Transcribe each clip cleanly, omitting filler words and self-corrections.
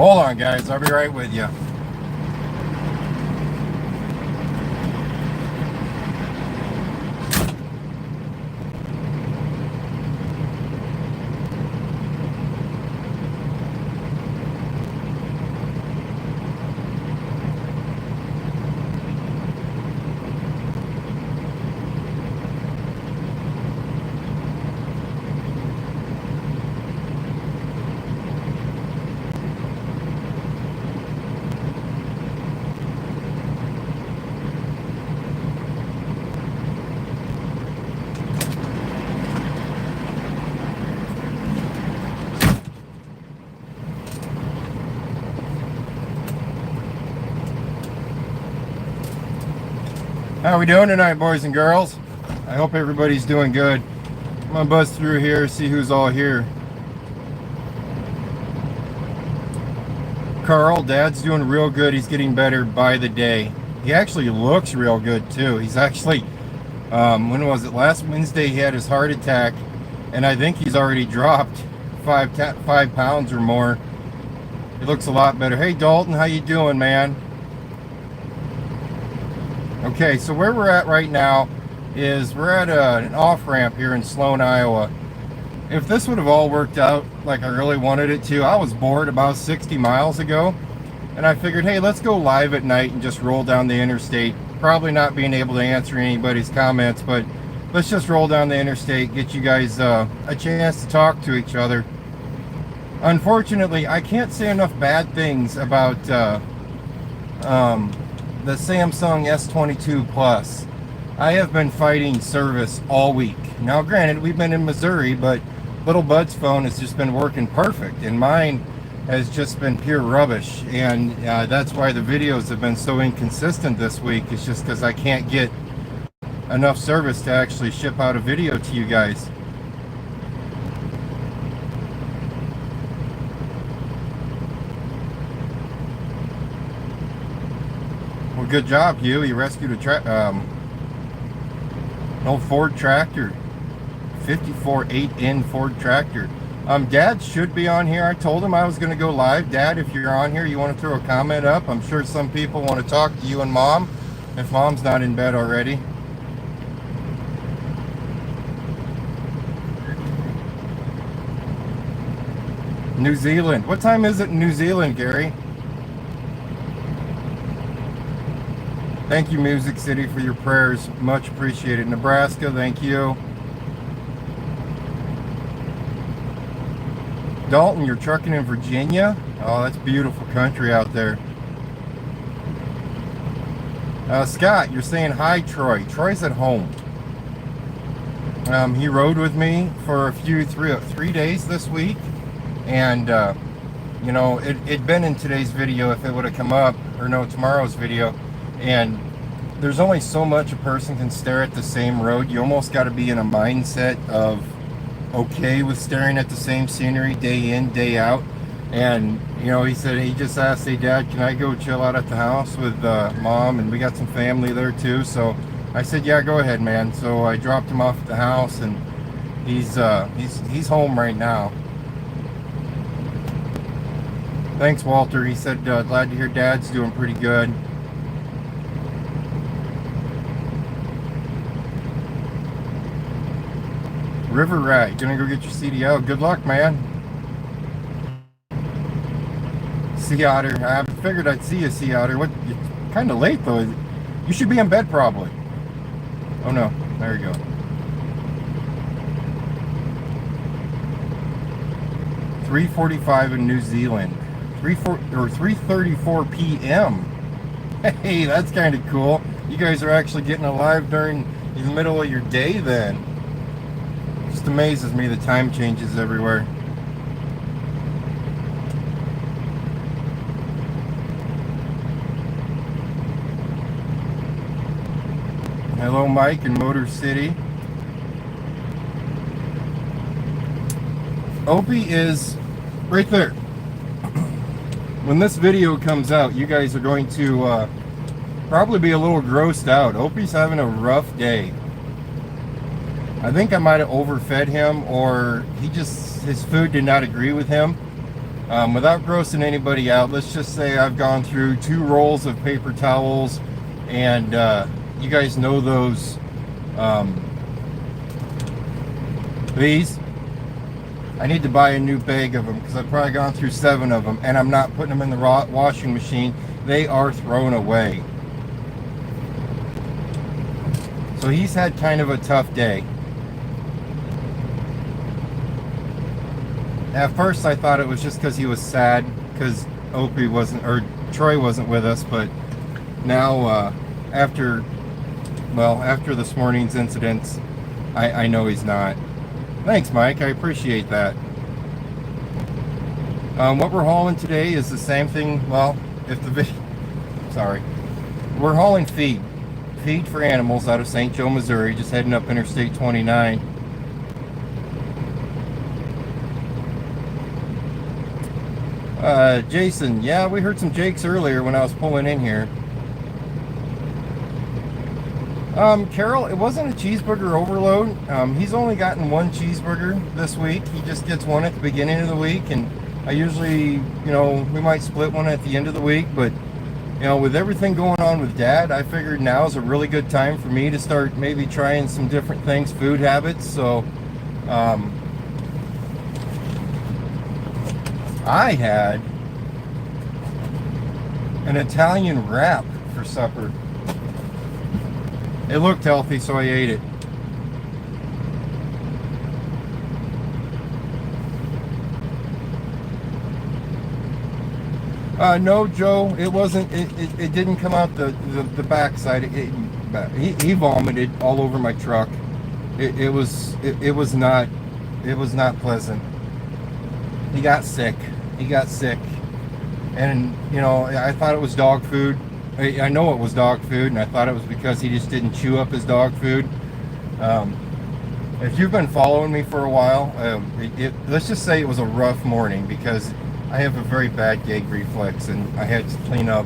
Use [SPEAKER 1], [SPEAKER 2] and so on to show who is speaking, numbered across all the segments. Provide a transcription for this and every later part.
[SPEAKER 1] Hold on, guys. I'll be right with you. How we doing tonight, boys and girls? I hope everybody's doing good. I'm gonna buzz through here, see who's all here. Carl, Dad's doing real good. He's getting better by the day. He actually looks real good too. He's actually, when was it? Last Wednesday he had his heart attack, and I think he's already dropped 5 pounds or more. He looks a lot better. Hey Dalton, how you doing, man? Okay, so where we're at right now is we're at an off-ramp here in Sloan, Iowa. If this would have all worked out like I really wanted it to, I was bored about 60 miles ago, and I figured, hey, let's go live at night and just roll down the interstate. Probably not being able to answer anybody's comments, but let's just roll down the interstate, get you guys a chance to talk to each other. Unfortunately, I can't say enough bad things about the Samsung S22 Plus. I have been fighting service all week. Now granted, we've been in Missouri, but little Bud's phone has just been working perfect, and mine has just been pure rubbish, and that's why the videos have been so inconsistent this week. It's just because I can't get enough service to actually ship out a video to you guys. Well, good job, Hugh. You rescued an old Ford tractor, 54 8N Ford tractor. Dad should be on here. I told him I was going to go live. Dad, if you're on here, you want to throw a comment up? I'm sure some people want to talk to you and Mom, if Mom's not in bed already. New Zealand. What time is it in New Zealand, Gary? Thank you, Music City, for your prayers. Much appreciated. Nebraska, thank you. Dalton, you're trucking in Virginia? Oh, that's beautiful country out there. Scott, you're saying hi, Troy. Troy's at home. He rode with me for a few, three days this week. And, you know, it'd been in today's video if it would have come up, or no, tomorrow's video. And there's only so much a person can stare at the same road. You almost got to be in a mindset of okay with staring at the same scenery day in, day out. And, you know, he said, he just asked, hey, Dad, can I go chill out at the house with Mom? And we got some family there too. So I said, yeah, go ahead, man. So I dropped him off at the house, and he's home right now. Thanks, Walter. He said, glad to hear Dad's doing pretty good. River Rat, gonna go get your CDL. Good luck, man. Sea Otter, I figured I'd see a Sea Otter. What? It's kind of late though. You should be in bed probably. Oh no, there you go. .3:45 in New Zealand. 3:34 p.m. Hey, that's kind of cool. You guys are actually getting alive during the middle of your day then. Just amazes me the time changes everywhere. Hello, Mike in Motor City. Opie is right there. When this video comes out, you guys are going to probably be a little grossed out. Opie's having a rough day. I think I might have overfed him, or his food did not agree with him. Without grossing anybody out, let's just say I've gone through 2 rolls of paper towels, and you guys know those, these. I need to buy a new bag of them because I've probably gone through 7 of them, and I'm not putting them in the washing machine. They are thrown away. So he's had kind of a tough day. At first I thought it was just because he was sad because Opie wasn't, or Troy wasn't with us, but now after this morning's incidents, I know he's not. Thanks, Mike, I appreciate that. What we're hauling today is the same thing. Well, we're hauling feed for animals out of St. Joe, Missouri, just heading up Interstate 29. Jason, yeah, we heard some Jakes earlier when I was pulling in here. Carol, it wasn't a cheeseburger overload. He's only gotten 1 cheeseburger this week. He just gets 1 at the beginning of the week, and I usually, we might split 1 at the end of the week, but with everything going on with Dad, I figured now is a really good time for me to start maybe trying some different things, food habits. So I had an Italian wrap for supper. It looked healthy, so I ate it. No, Joe, it wasn't. It didn't come out the backside. He vomited all over my truck. It was not pleasant. He got sick. And I thought it was dog food. I know it was dog food, and I thought it was because he just didn't chew up his dog food. If you've been following me for a while, let's just say it was a rough morning because I have a very bad gag reflex, and I had to clean up.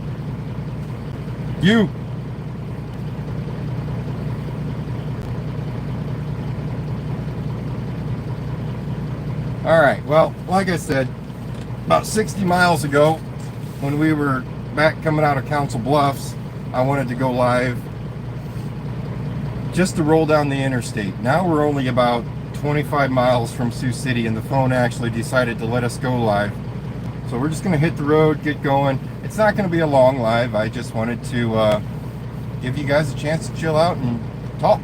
[SPEAKER 1] Alright, well, like I said, about 60 miles ago, when we were back coming out of Council Bluffs, I wanted to go live just to roll down the interstate. Now we're only about 25 miles from Sioux City, and the phone actually decided to let us go live. So we're just going to hit the road, get going. It's not going to be a long live. I just wanted to give you guys a chance to chill out and talk.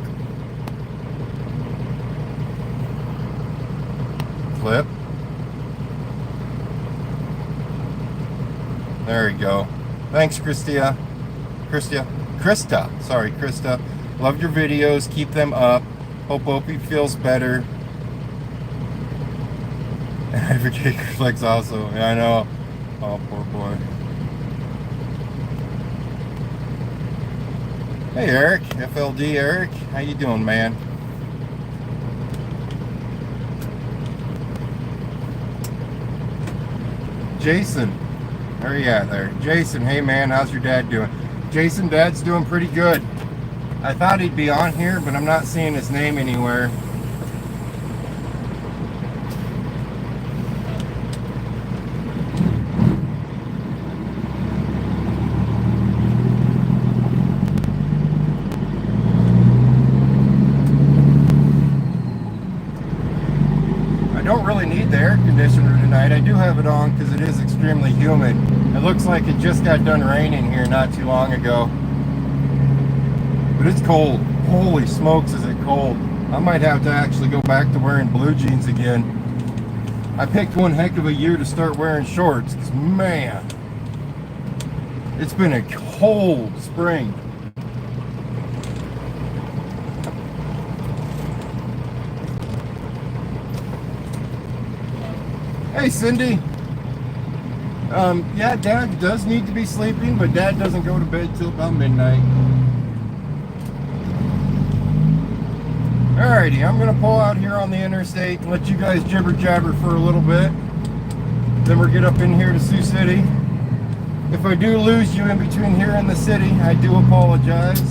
[SPEAKER 1] Flip. There you go. Thanks, Krista. Sorry, Krista. Love your videos. Keep them up. Hope Opie feels better. And I have a cake reflex also. Yeah, I know. Oh, poor boy. Hey, Eric. FLD Eric. How you doing, man? Jason. Where are you at there? Jason, hey man, how's your dad doing? Jason, Dad's doing pretty good. I thought he'd be on here, but I'm not seeing his name anywhere. I don't really need the air conditioner tonight. I do have it on because it is extremely humid. It looks like it just got done raining here not too long ago. But it's cold. Holy smokes, is it cold. I might have to actually go back to wearing blue jeans again. I picked one heck of a year to start wearing shorts, because man, it's been a cold spring. Hey Cindy. Yeah, Dad does need to be sleeping, but Dad doesn't go to bed till about midnight. Alrighty, I'm gonna pull out here on the interstate and let you guys jibber jabber for a little bit. Then we'll get up in here to Sioux City. If I do lose you in between here and the city, I do apologize.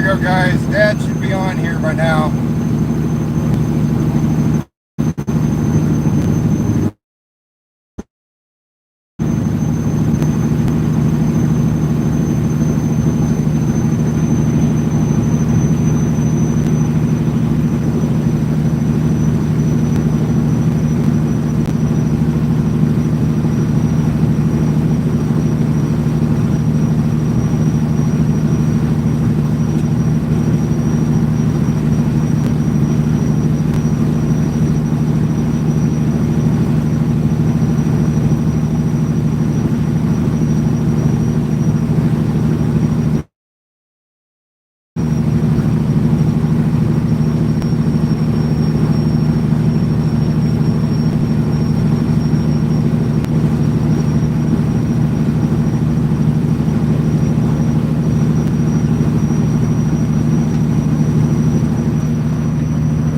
[SPEAKER 1] we go, guys. Dad should be on here by now.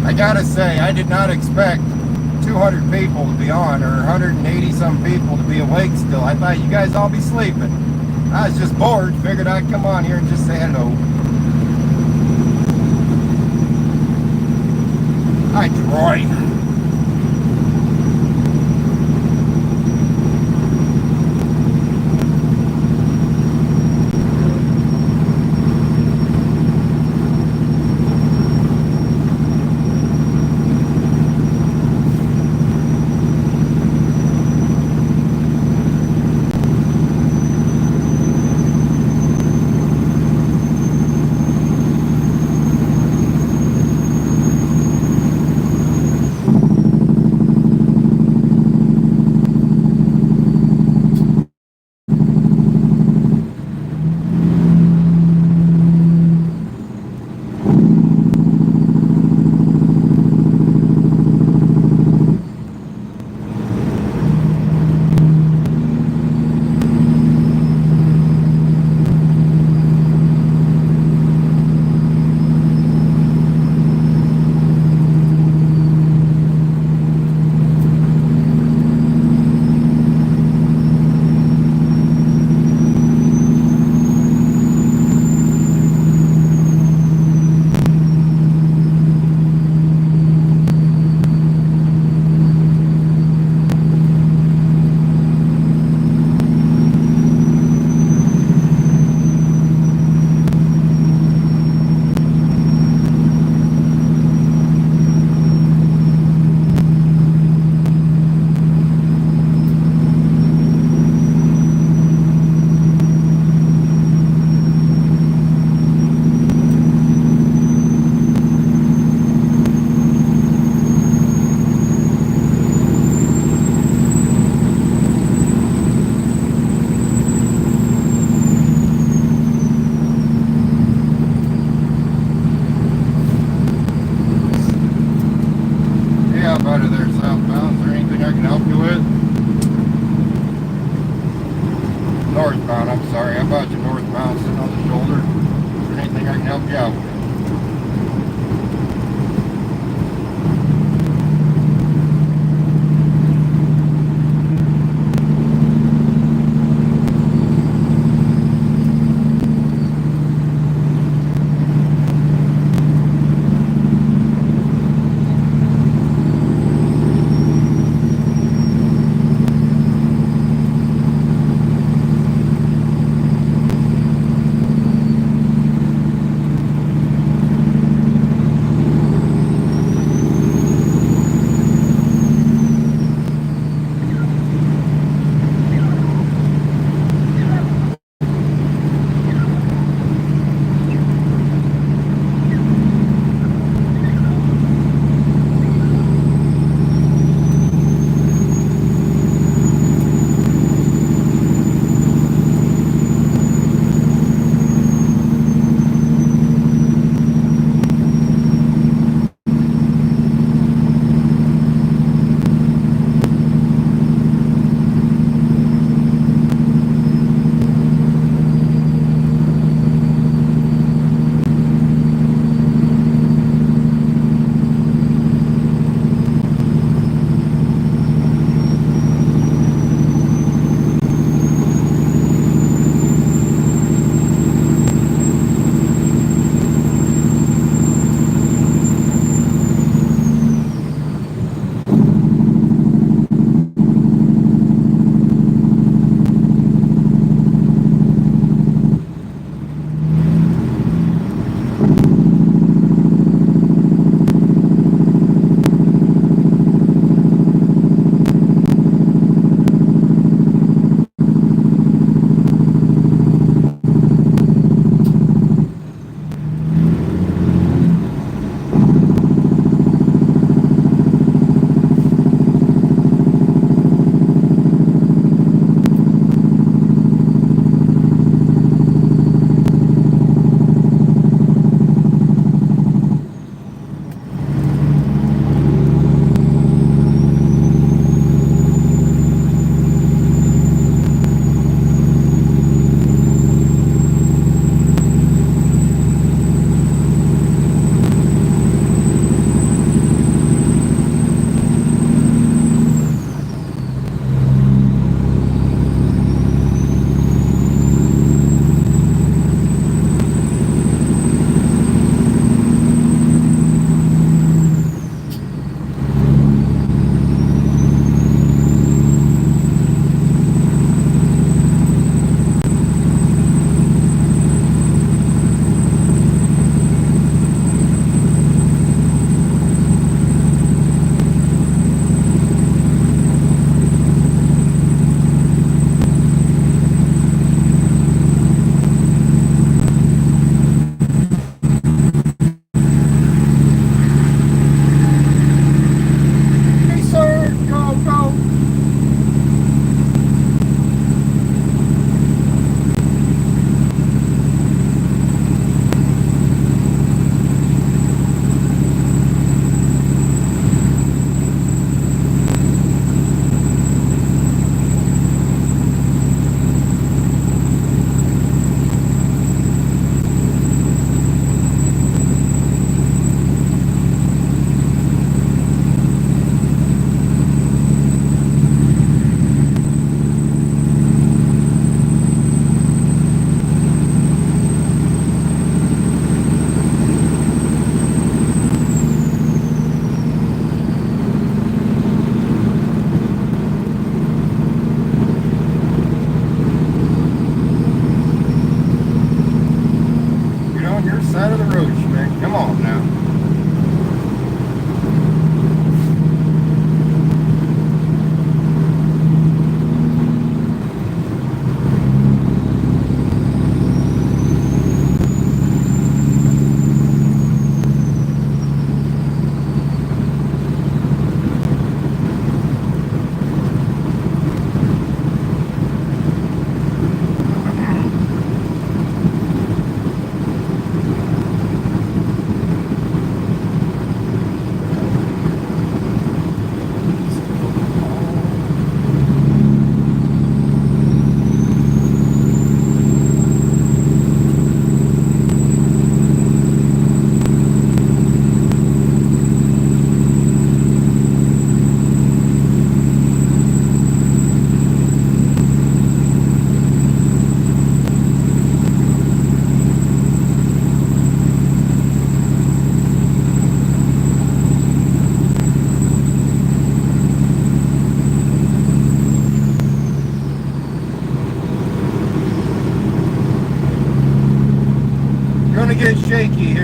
[SPEAKER 1] I gotta say, I did not expect 200 people to be on, or 180 some people to be awake still. I thought you guys all be sleeping. I was just bored, figured I'd come on here and just say hello. Hi, Troy.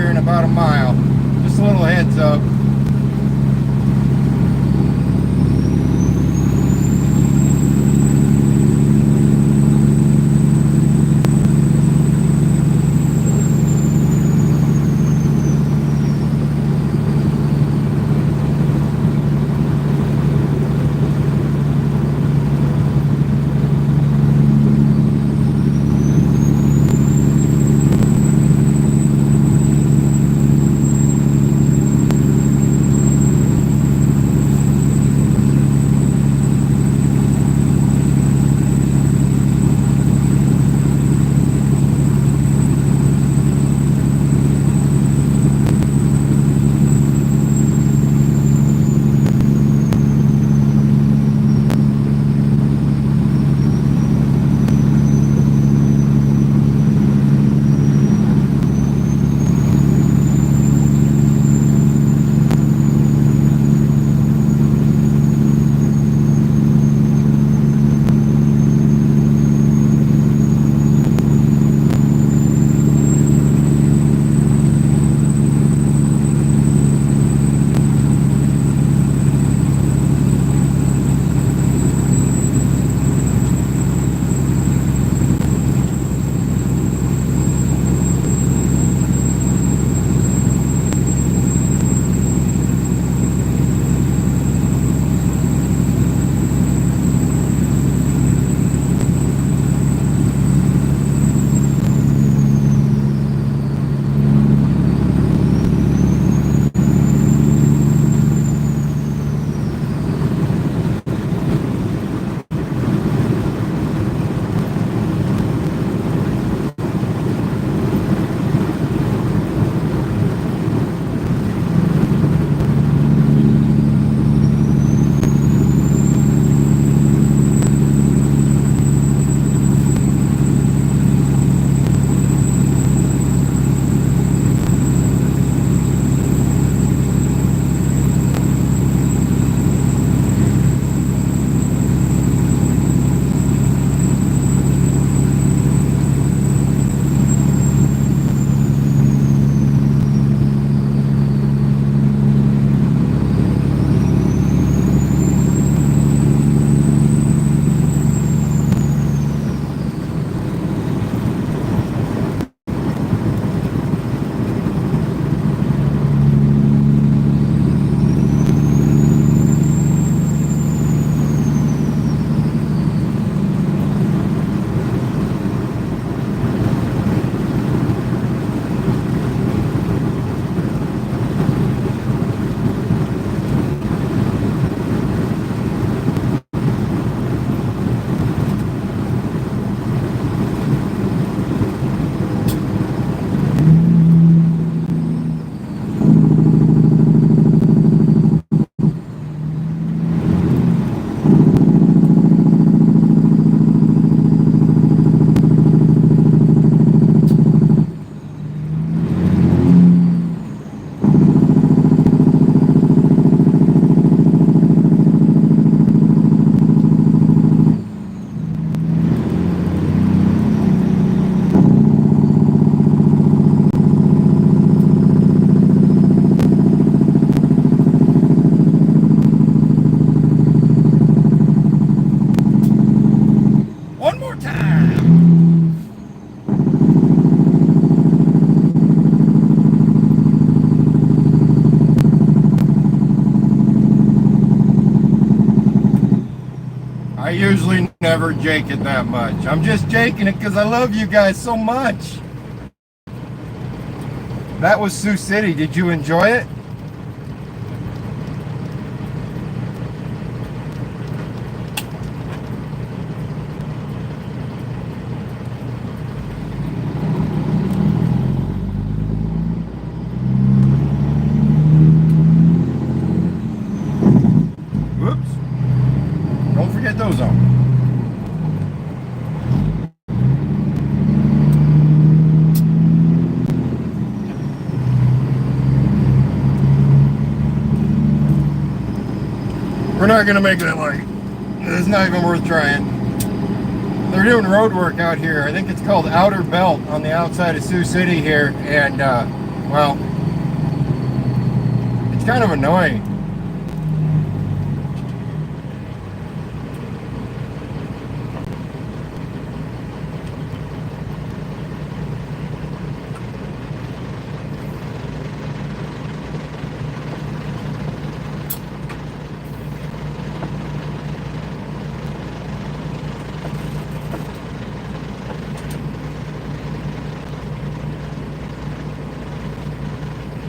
[SPEAKER 1] here in about a mile. Just a little heads up. usually never jake it that much. I'm just jaking it because I love you guys so much. That was Sioux City. Did you enjoy it? Whoops. Don't forget those on. We're not going to make it light. It's not even worth trying. They're doing road work out here. I think it's called Outer Belt on the outside of Sioux City here. And Well, it's kind of annoying.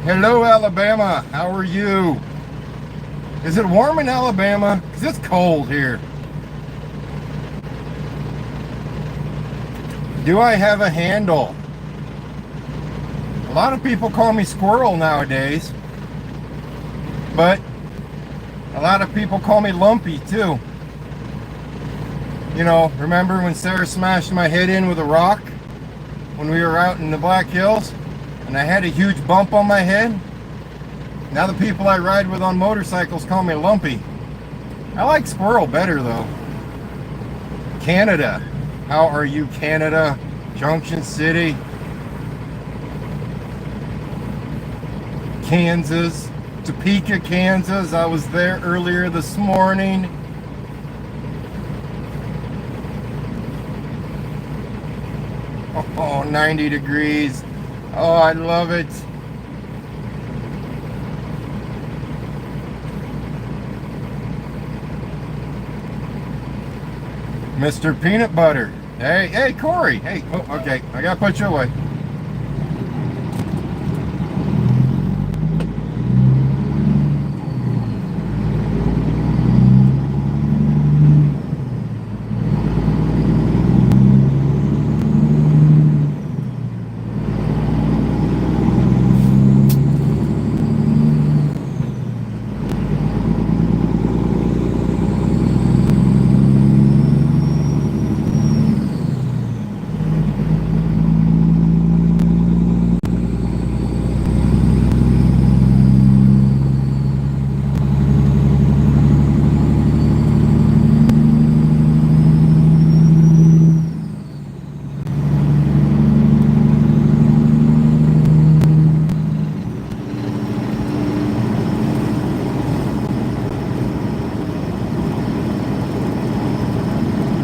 [SPEAKER 1] Hello, Alabama. How are you? Is it warm in Alabama? Because it's cold here. Do I have a handle? A lot of people call me Squirrel nowadays. But a lot of people call me Lumpy too. You know, remember when Sarah smashed my head in with a rock when we were out in the Black Hills? And I had a huge bump on my head. Now the people I ride with on motorcycles call me Lumpy. I like Squirrel better though. Canada. How are you, Canada? Junction City. Kansas. Topeka, Kansas. I was there earlier this morning. Oh, 90 degrees. Oh, I love it. Mr. Peanut Butter. Hey, Corey. Hey, oh, okay. I gotta put you away.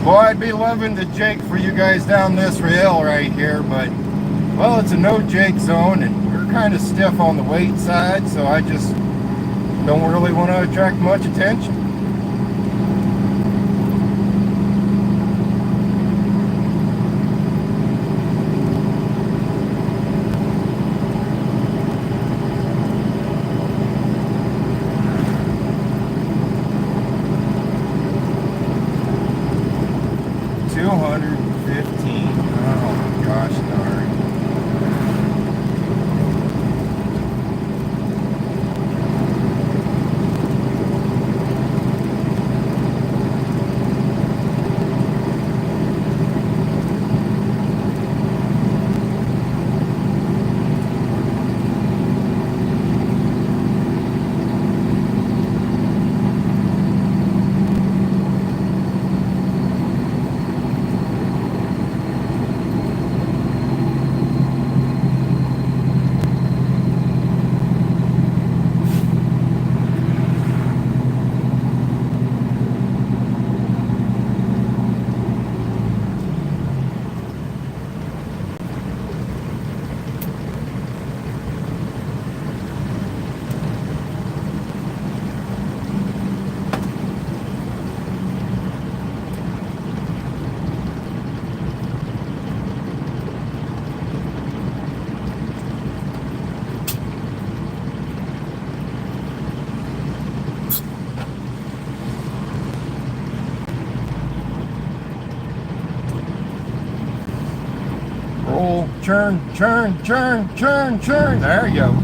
[SPEAKER 1] Boy, I'd be loving to jake for you guys down this hill right here, but, well, it's a no jake zone, and we're kind of stiff on the weight side, so I just don't really want to attract much attention. Roll, churn, churn, churn, churn, churn. There you go.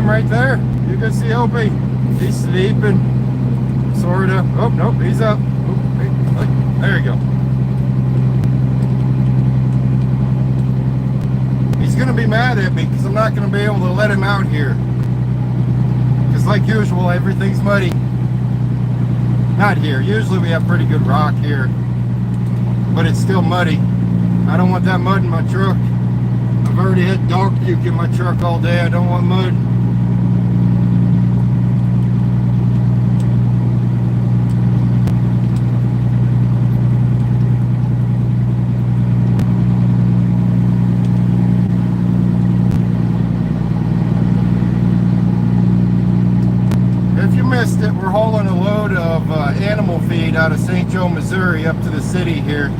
[SPEAKER 1] him right there. You can see Opie. He's sleeping. Sorta. Oh, nope, he's up. Oh, hey, there you go. He's gonna be mad at me because I'm not gonna be able to let him out here. Because like usual, everything's muddy. Not here. Usually we have pretty good rock here. But it's still muddy. I don't want that mud in my truck. I've already had dog puke in my truck all day. I don't want mud. If you missed it, we're hauling a load of animal feed out of St. Joe, Missouri up to the city here.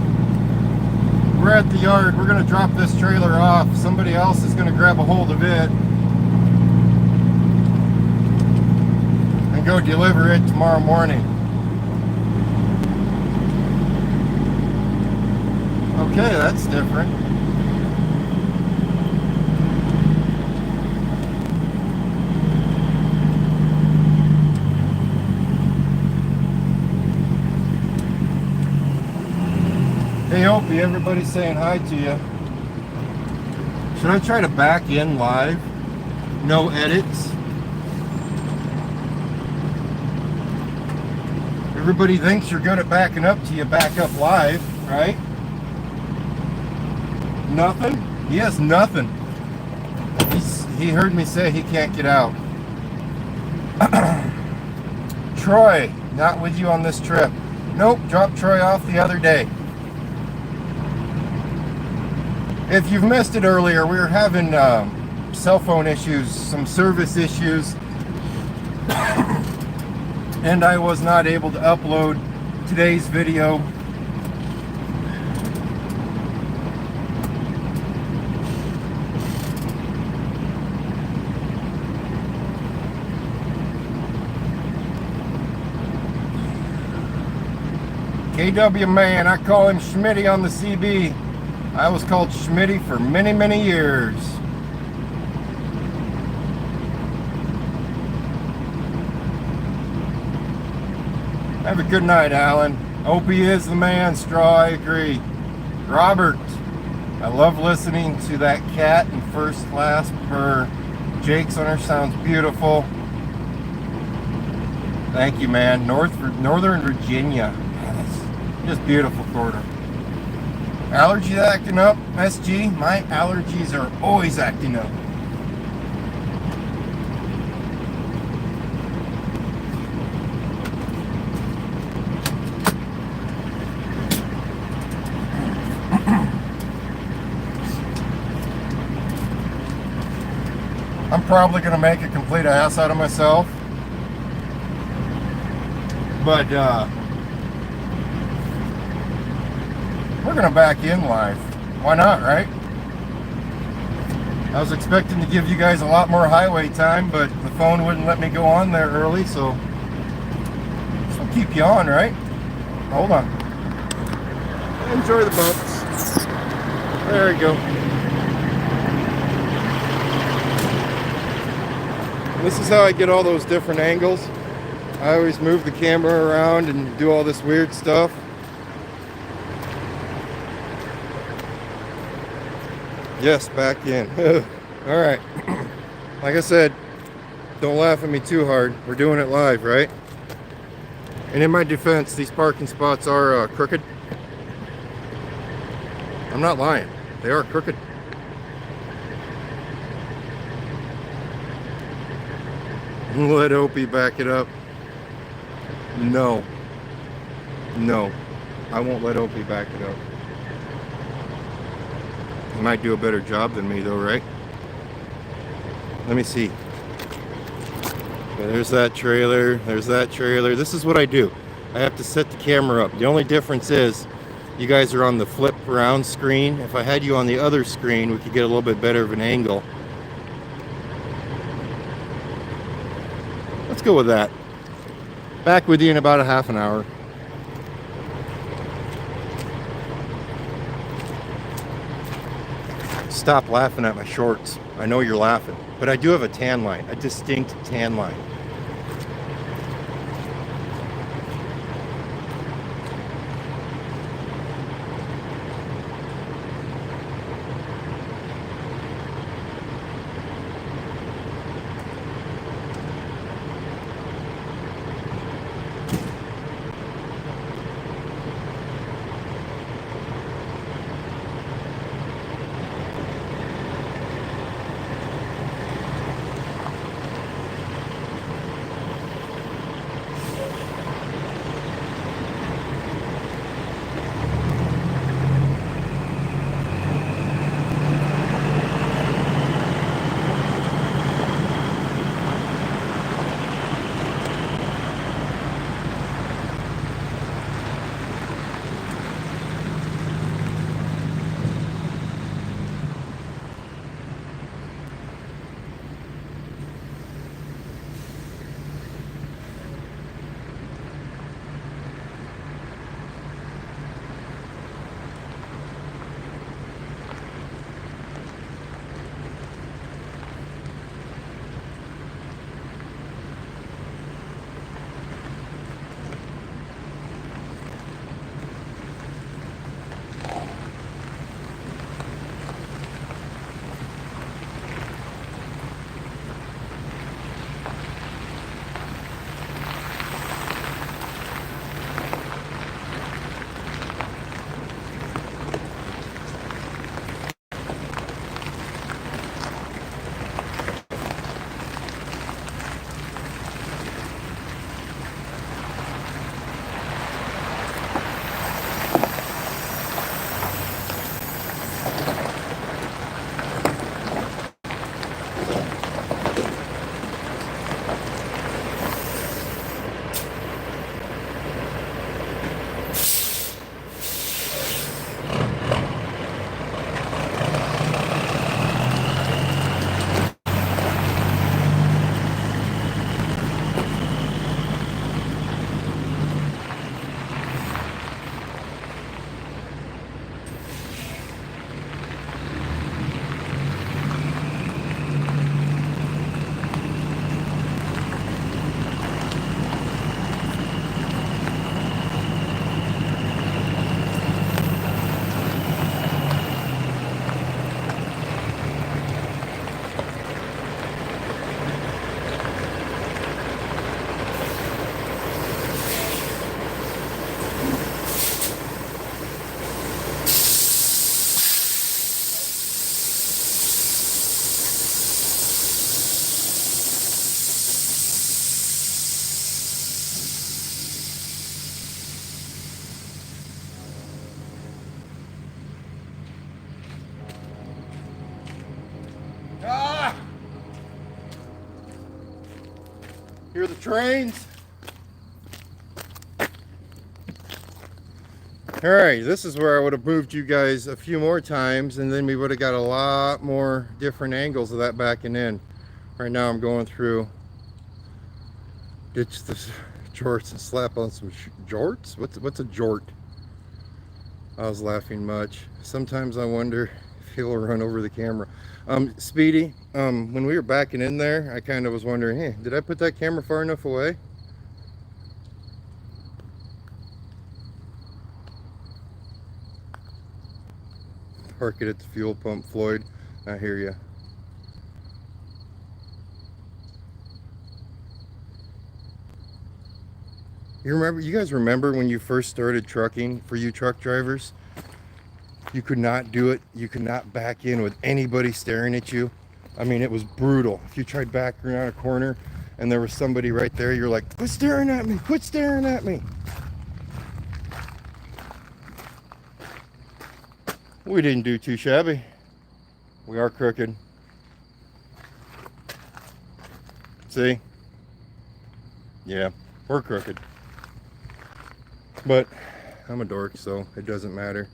[SPEAKER 1] We're at the yard. We're going to drop this trailer off. Somebody else is going to grab a hold of it and go deliver it tomorrow morning. Okay, that's different. Hey Opie, everybody's saying hi to you. Should I try to back in live? No edits? Everybody thinks you're good at backing up till you back up live, right? Nothing? He has nothing. He heard me say he can't get out. Troy, not with you on this trip. Nope, dropped Troy off the other day. If you've missed it earlier, we were having cell phone issues, some service issues, and I was not able to upload today's video. KW man, I call him Schmitty on the CB. I was called Schmitty for many, many years. Have a good night, Alan. Opie is the man, Straw, I agree. Robert, I love listening to that cat in first class purr. Jake's on her sounds beautiful. Thank you, man. Northern Virginia. Man, that's just beautiful quarter. Allergies acting up, SG. My allergies are always acting up. I'm probably going to make a complete ass out of myself. But, we're going to back in live. Why not, right? I was expecting to give you guys a lot more highway time, but the phone wouldn't let me go on there early, so I'll keep you on, right? Hold on. Enjoy the bumps. There you go. This is how I get all those different angles. I always move the camera around and do all this weird stuff. Yes, back in. All right. Like I said, don't laugh at me too hard. We're doing it live, right? And in my defense, these parking spots are crooked. I'm not lying. They are crooked. Let Opie back it up. No. No. I won't let Opie back it up. He might do a better job than me though, right? Let me see. Okay, there's that trailer. There's that trailer. This is what I do. I have to set the camera up. The only difference is you guys are on the flip around screen. If I had you on the other screen, we could get a little bit better of an angle. Let's go with that. Back with you in about a half an hour. stop laughing at my shorts. I know you're laughing, but I do have a tan line, a distinct tan line. Hear the trains? Alright, this is where I would have moved you guys a few more times, and then we would have got a lot more different angles of that backing in. Right now I'm going through, ditch the jorts and slap on some jorts? What's a jort? I was laughing much. Sometimes I wonder if he'll run over the camera. Speedy, when we were backing in there, I kind of was wondering, hey, did I put that camera far enough away? Park it at the fuel pump, Floyd. I hear you. You guys remember when you first started trucking, for you truck drivers? You could not do it. You could not back in with anybody staring at you. I mean, it was brutal. If you tried backing around a corner and there was somebody right there, you're like, quit staring at me, quit staring at me. We didn't do too shabby. We are crooked. See? Yeah, we're crooked. But I'm a dork, so it doesn't matter.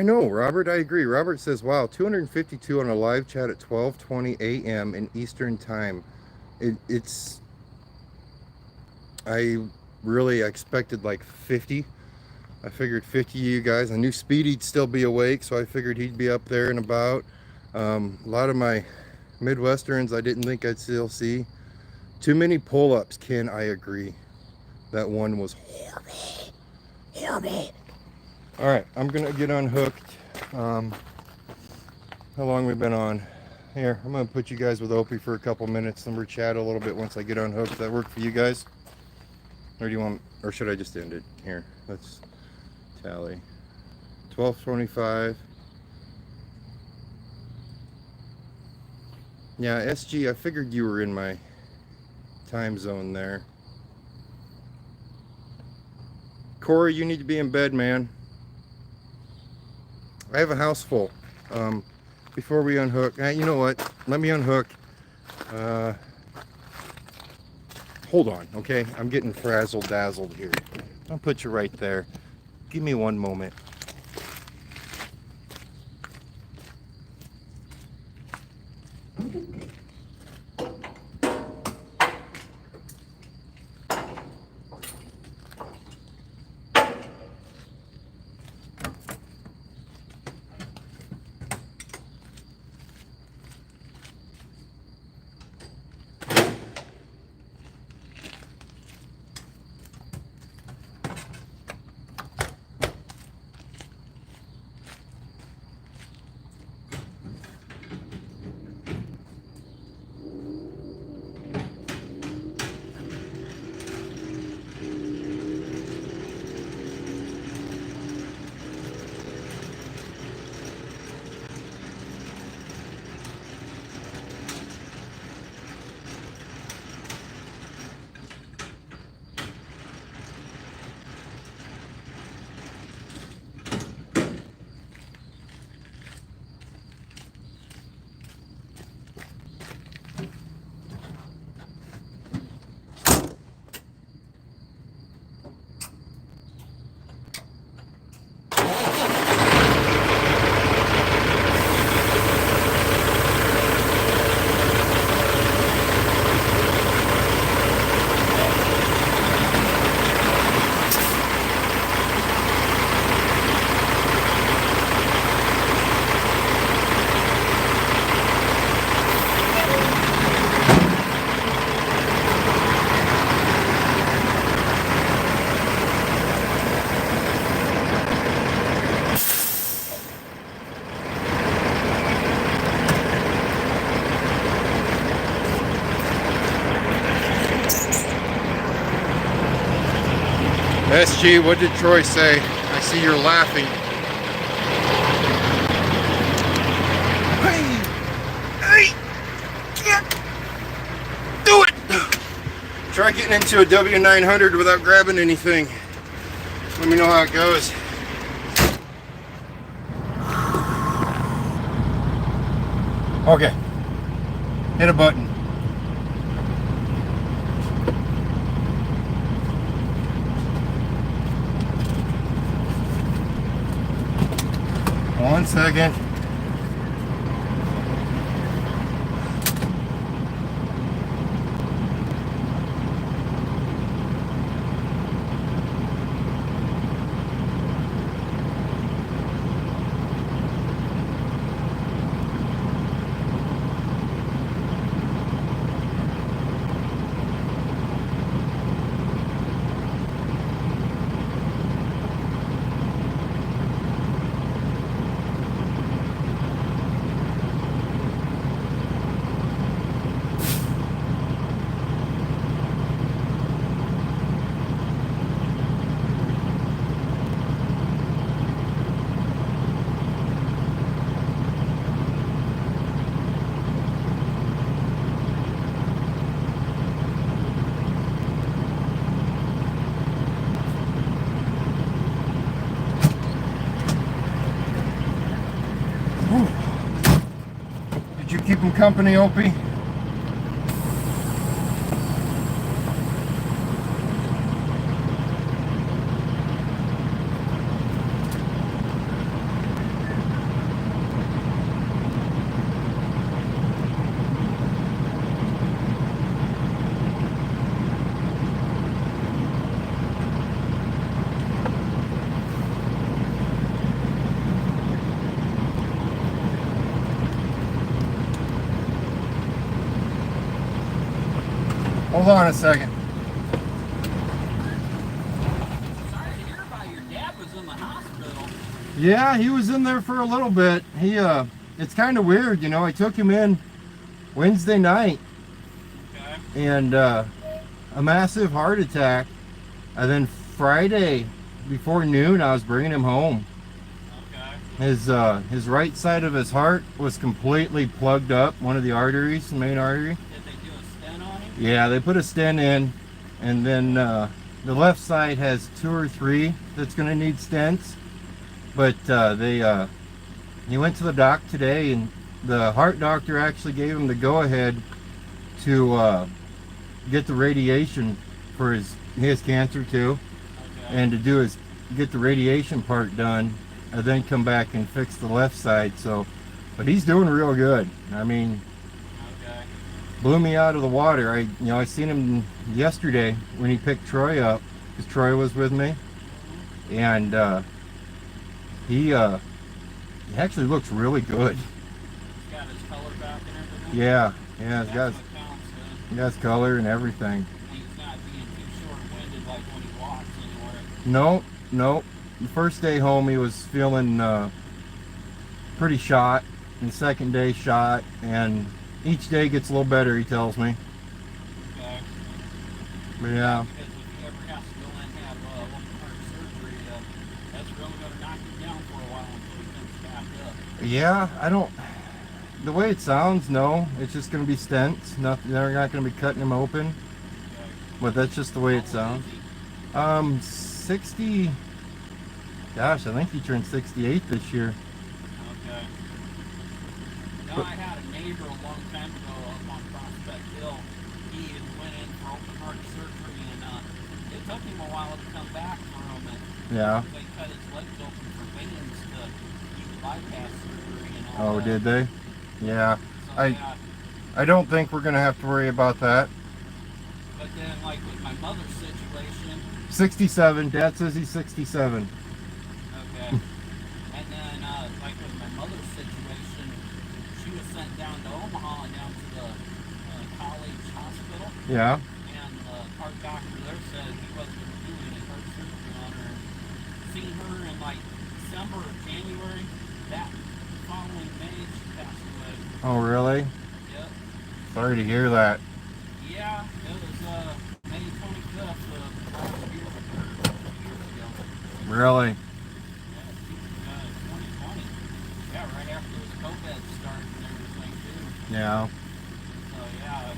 [SPEAKER 1] I know, Robert, I agree. Robert says, wow, 252 on a live chat at 12:20 a.m. in Eastern time. It's, I really expected like 50. I figured 50 of you guys. I knew Speedy'd still be awake, so I figured he'd be up there and about. A lot of my Midwesterns I didn't think I'd still see. Too many pull-ups, Ken, I agree. That one was horrible. Horrible. All right, I'm gonna get unhooked. How long we been on? Here, I'm gonna put you guys with Opie for a couple minutes, and we'll chat a little bit once I get unhooked. Does that work for you guys? Or do you want, or should I just end it? Here, let's tally. 12:25. Yeah, SG, I figured you were in my time zone there. Corey, you need to be in bed, man. I have a house full. Before we unhook, you know what? Let me unhook. Hold on, okay? I'm getting frazzled dazzled here. I'll put you right there. Give me one moment. SG, what did Troy say? I see you're laughing. Hey! Yeah. Do it! Try getting into a W900 without grabbing anything. Let me know how it goes. Okay. Hit a button. One second. Did you keep him company, Opie? Hold on a second.
[SPEAKER 2] Sorry to hear about your dad was in the hospital.
[SPEAKER 1] Yeah, he was in there for a little bit. It's kind of weird, you know. I took him in Wednesday night,
[SPEAKER 2] Okay.
[SPEAKER 1] and a massive heart attack. And then Friday before noon, I was bringing him home.
[SPEAKER 2] Okay.
[SPEAKER 1] His right side of his heart was completely plugged up, one of the arteries, the main artery.
[SPEAKER 2] Did they do a stent on him?
[SPEAKER 1] Yeah, they put a stent in, and then the left side has 2 or 3 that's going to need stents. But he went to the doc today, and the heart doctor actually gave him the go-ahead to get the radiation for his cancer too,
[SPEAKER 2] Okay.
[SPEAKER 1] and to get the radiation part done, and then come back and fix the left side. So, but he's doing real good. I mean,
[SPEAKER 2] Okay.
[SPEAKER 1] blew me out of the water. I seen him yesterday when he picked Troy up, because Troy was with me, and he actually looks really good.
[SPEAKER 2] He's got his color back and everything?
[SPEAKER 1] Yeah, he's
[SPEAKER 2] That's
[SPEAKER 1] got
[SPEAKER 2] what counts, then.
[SPEAKER 1] he has color and everything.
[SPEAKER 2] He's not being too short-winded like when he walks anywhere.
[SPEAKER 1] No. The first day home, he was feeling pretty shot, and the second day shot, and each day gets a little better, he tells me.
[SPEAKER 2] Okay.
[SPEAKER 1] But yeah.
[SPEAKER 2] Because if he ever has to go in and have open heart surgery, that's really going to knock him down for a while until he comes back up.
[SPEAKER 1] Yeah, the way it sounds, no, it's just going to be stents. They're not going to be cutting him open,
[SPEAKER 2] Okay.
[SPEAKER 1] but that's just the way it
[SPEAKER 2] How old
[SPEAKER 1] sounds.
[SPEAKER 2] is he?
[SPEAKER 1] 60, gosh, I think he turned 68 this year.
[SPEAKER 2] Okay. No,
[SPEAKER 1] But-
[SPEAKER 2] I had a neighbor a long time ago up on Prospect Hill. He had went in for open heart surgery, and it took him a while to come back from it.
[SPEAKER 1] Yeah.
[SPEAKER 2] They cut his legs open for veins to do the bypass surgery and all
[SPEAKER 1] Oh,
[SPEAKER 2] that.
[SPEAKER 1] did they? Yeah.
[SPEAKER 2] So, yeah,
[SPEAKER 1] I don't think we're going to have to worry about that.
[SPEAKER 2] but then, like with my mother's situation,
[SPEAKER 1] 67. Dad says he's 67.
[SPEAKER 2] okay. And then, like with my mother's situation, she was sent down to Omaha and down to the college hospital.
[SPEAKER 1] Yeah.
[SPEAKER 2] And the heart doctor there said he wasn't going to do any heart surgery on her. Seen her in like December or January. That following May, she passed away.
[SPEAKER 1] Oh, really?
[SPEAKER 2] Yep.
[SPEAKER 1] Sorry to hear that.
[SPEAKER 2] Yeah, it was May 25th of last year, 2 years ago.
[SPEAKER 1] Really?
[SPEAKER 2] Yeah, 2020. Yeah, right after this COVID started and everything too.
[SPEAKER 1] Yeah.
[SPEAKER 2] So yeah,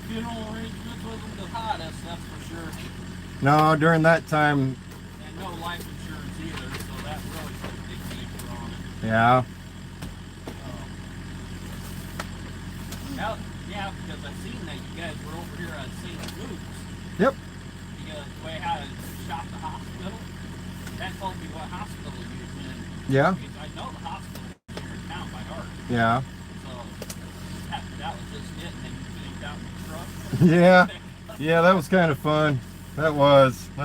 [SPEAKER 2] funeral arrangements wasn't the hottest, that's for sure.
[SPEAKER 1] No, during that time,
[SPEAKER 2] And no life insurance either, so that really put a big damper on it.
[SPEAKER 1] yeah.
[SPEAKER 2] Yeah, because I seen that you guys were over here at St. Luke's.
[SPEAKER 1] Yep.
[SPEAKER 2] Because the way I shot the hospital, that told me what hospital you was in.
[SPEAKER 1] Yeah.
[SPEAKER 2] Because I know the hospital here in town by heart.
[SPEAKER 1] Yeah.
[SPEAKER 2] So that was just it, and then you came down the truck.
[SPEAKER 1] Yeah. Yeah, that was kind of fun. That was.
[SPEAKER 2] You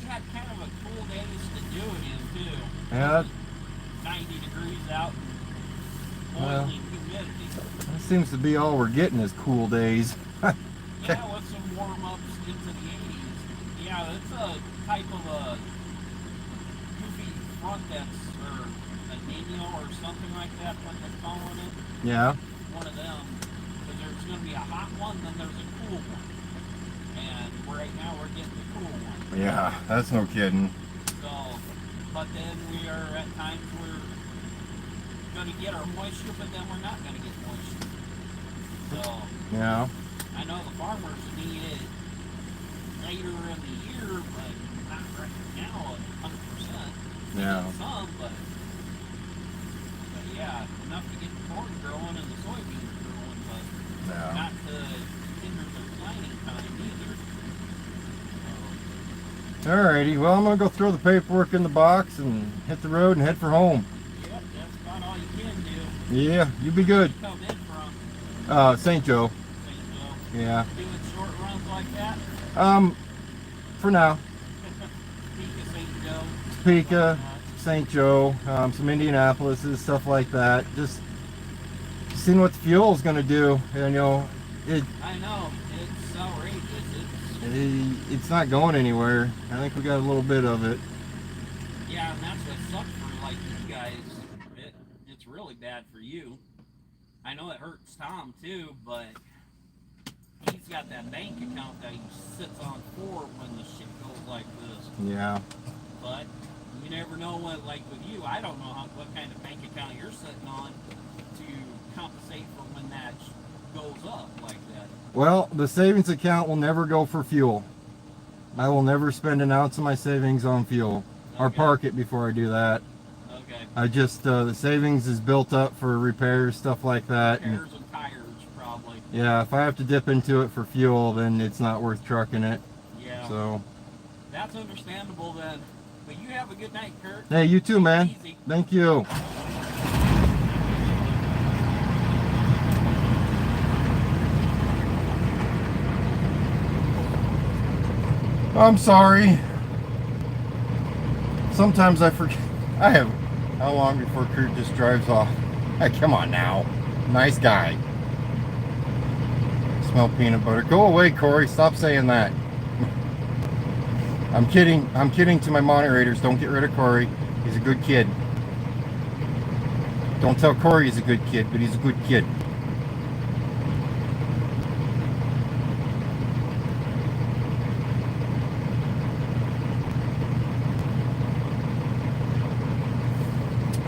[SPEAKER 2] had kind of a cool days to do it in too.
[SPEAKER 1] Yeah.
[SPEAKER 2] 90 degrees out and
[SPEAKER 1] Well.
[SPEAKER 2] oily humidity.
[SPEAKER 1] That seems to be all we're getting is cool days.
[SPEAKER 2] Yeah, with some warm-ups into the 80s. Yeah, it's a type of a goofy front that's, or a Nino or something like that, what they're calling it.
[SPEAKER 1] Yeah.
[SPEAKER 2] One of them. Because there's going to be a hot one, then there's a cool one. And right now we're getting the cool one.
[SPEAKER 1] Yeah, that's no kidding.
[SPEAKER 2] So, but then we are at times we're going to get our moisture, but then we're not going to get moisture. So,
[SPEAKER 1] Yeah.
[SPEAKER 2] I know the farmers need it later in the year, but not right now 100%. They
[SPEAKER 1] Yeah.
[SPEAKER 2] get some, but yeah, enough to get the corn growing and the soybeans growing, but
[SPEAKER 1] Yeah.
[SPEAKER 2] not to hinder their planting time either.
[SPEAKER 1] Alrighty, well, I'm going to go throw the paperwork in the box and hit the road and head for home.
[SPEAKER 2] Yep, that's about all you can do.
[SPEAKER 1] Yeah, you be good.
[SPEAKER 2] Come in from
[SPEAKER 1] St. Joe.
[SPEAKER 2] St. Joe.
[SPEAKER 1] Yeah.
[SPEAKER 2] Doing short runs like that.
[SPEAKER 1] For now.
[SPEAKER 2] Topeka, St. Joe.
[SPEAKER 1] Topeka, St. Joe, some Indianapolis, stuff like that. Just seeing what the fuel is going to do. And,
[SPEAKER 2] I know. It's outrageous.
[SPEAKER 1] It's not going anywhere. I think we got a little bit of it.
[SPEAKER 2] Yeah, and that's what sucks for like you guys. It's really bad for you. I know it hurts Tom too, but he's got that bank account that he sits on for when the shit goes like this.
[SPEAKER 1] Yeah.
[SPEAKER 2] But you never know what, like with you, I don't know what kind of bank account you're sitting on to compensate for when that goes up like that.
[SPEAKER 1] Well, the savings account will never go for fuel. I will never spend an ounce of my savings on fuel. Okay. Or park it before I do that.
[SPEAKER 2] Okay.
[SPEAKER 1] I just, the savings is built up for repairs, stuff like that.
[SPEAKER 2] Repairs and tires, probably.
[SPEAKER 1] Yeah, if I have to dip into it for fuel, then it's not worth trucking it.
[SPEAKER 2] Yeah.
[SPEAKER 1] So.
[SPEAKER 2] That's understandable then. But you have a good night, Kurt.
[SPEAKER 1] Hey, you too, man.
[SPEAKER 2] Easy.
[SPEAKER 1] Thank you. I'm sorry. Sometimes I forget. I have. How long before Kurt just drives off? Hey, come on now. Nice guy. Smell peanut butter. Go away, Corey. Stop saying that. I'm kidding. I'm kidding to my moderators. Don't get rid of Corey. He's a good kid. Don't tell Corey he's a good kid, but he's a good kid.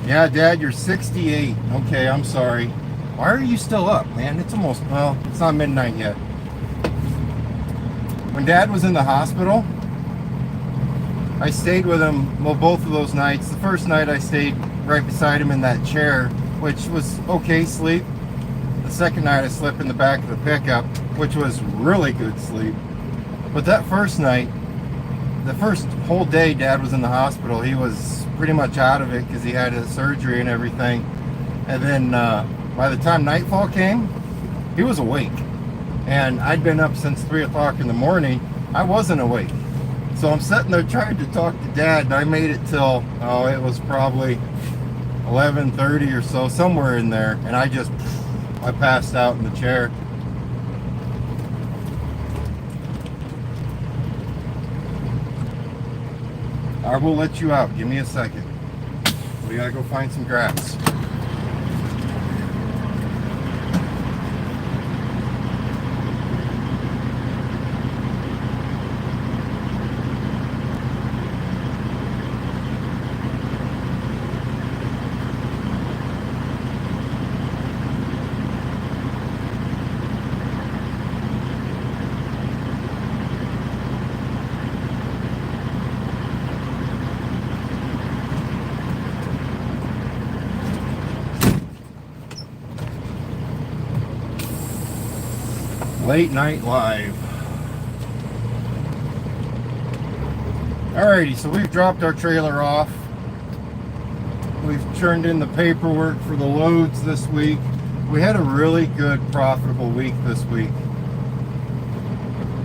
[SPEAKER 1] Yeah, Dad, you're 68. Okay, I'm sorry. Why are you still up, man? It's almost, well, it's not midnight yet. When Dad was in the hospital, I stayed with him, well, both of those nights. The first night I stayed right beside him in that chair, which was okay sleep. The second night I slept in the back of the pickup, which was really good sleep. But that first night, the first whole day Dad was in the hospital, he was pretty much out of it because he had his surgery and everything. And then by the time nightfall came, he was awake. And I'd been up since 3 o'clock in the morning. I wasn't awake. So I'm sitting there trying to talk to Dad, and I made it till, oh, it was probably 11:30 or so, somewhere in there. And I passed out in the chair. I will let you out. Give me a second. We gotta go find some grass. Late Night Live. Alrighty, so we've dropped our trailer off. We've turned in the paperwork for the loads this week. We had a really good, profitable week this week.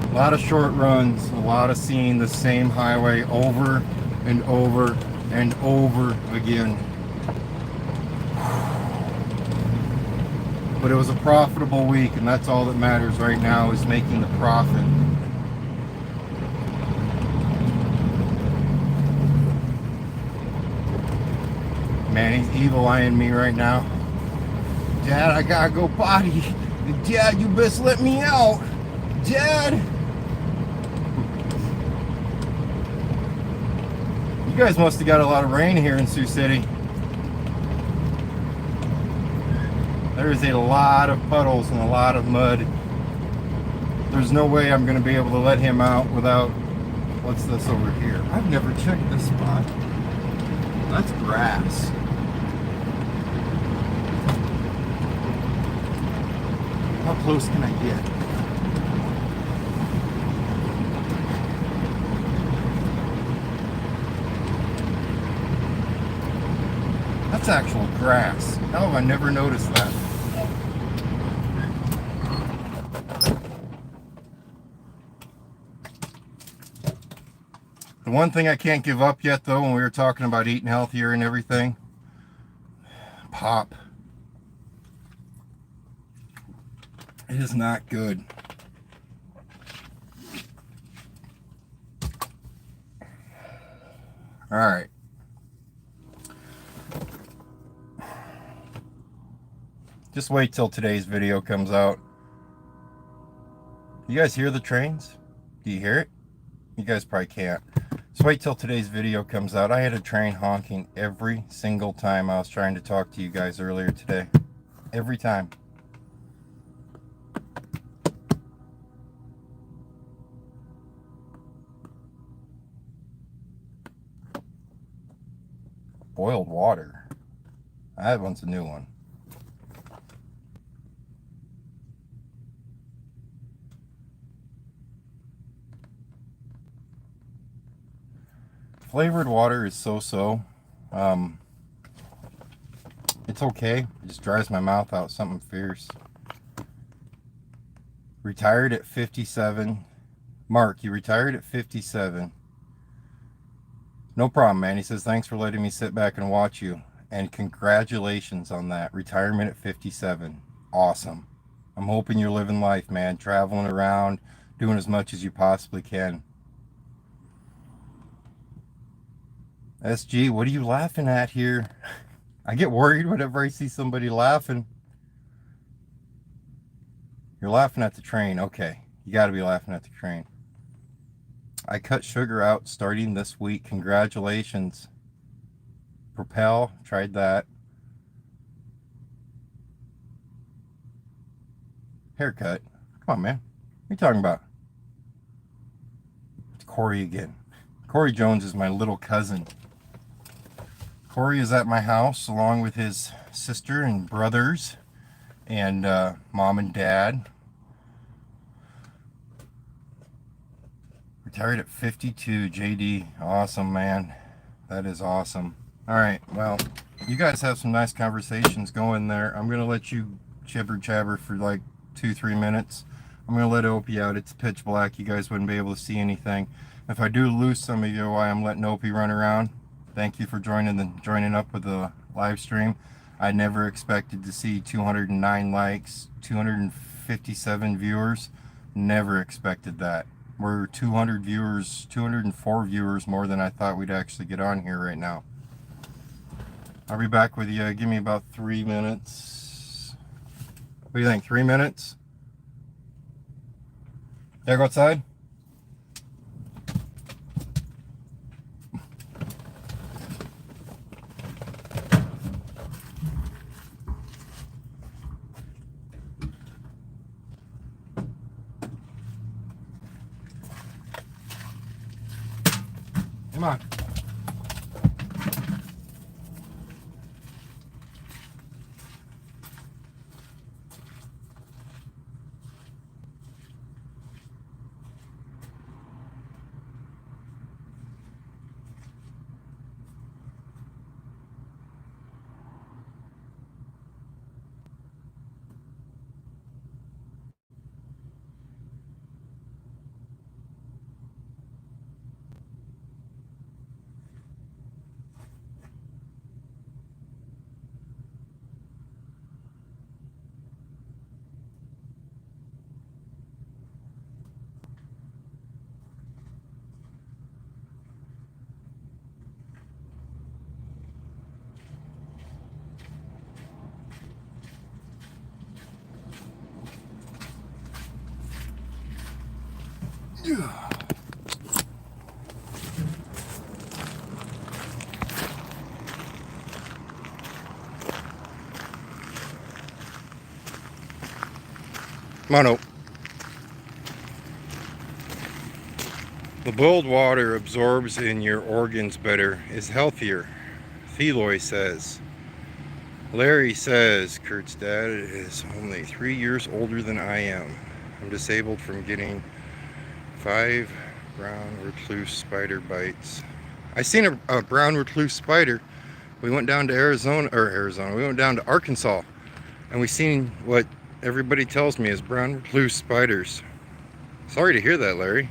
[SPEAKER 1] A lot of short runs, a lot of seeing the same highway over and over and over again. But it was a profitable week, and that's all that matters right now, is making the profit. Man, he's evil-eyeing me right now. Dad, I gotta go potty. Dad, you best let me out. Dad! You guys must have got a lot of rain here in Sioux City. There's a lot of puddles and a lot of mud. There's no way I'm going to be able to let him out without... What's this over here? I've never checked this spot. That's grass. How close can I get? That's actual grass. How have I never noticed that? The one thing I can't give up yet, though, when we were talking about eating healthier and everything, pop. It is not good. All right. Just wait till today's video comes out. You guys hear the trains? Do you hear it? You guys probably can't. Just wait till today's video comes out. I had a train honking every single time I was trying to talk to you guys earlier today. Every time. Boiled water. That one's a new one. Flavored water is so-so. It's okay. It just dries my mouth out something fierce. Retired at 57. Mark, you retired at 57. No problem, man. He says, thanks for letting me sit back and watch you. And congratulations on that. Retirement at 57. Awesome. I'm hoping you're living life, man. Traveling around, doing as much as you possibly can. SG, what are you laughing at here? I get worried whenever I see somebody laughing. You're laughing at the train. Okay. You got to be laughing at the train. I cut sugar out starting this week. Congratulations. Propel, tried that. Haircut. Come on, man. What are you talking about? It's Corey again. Corey Jones is my little cousin. Corey is at my house along with his sister and brothers and mom and dad. Retired at 52, JD. Awesome, man. That is awesome. All right, well, you guys have some nice conversations going there. I'm going to let you chibber jabber for like 2-3 minutes. I'm going to let Opie out. It's pitch black. You guys wouldn't be able to see anything. If I do lose some of you while I'm letting Opie run around, thank you for joining up with the live stream. I never expected to see 209 likes, 257 viewers. Never expected that. We're 200 viewers, 204 viewers more than I thought we'd actually get on here right now. I'll be back with you. Give me about 3 minutes. What do you think? 3 minutes? Yeah, go outside? Come on. Mono. The boiled water absorbs in your organs better, is healthier, Theloy says. Larry says, Kurt's dad is only 3 years older than I am. I'm disabled from getting 5 brown recluse spider bites. I seen a brown recluse spider. We went down to we went down to Arkansas, and we seen what everybody tells me is brown recluse spiders. Sorry to hear that, Larry.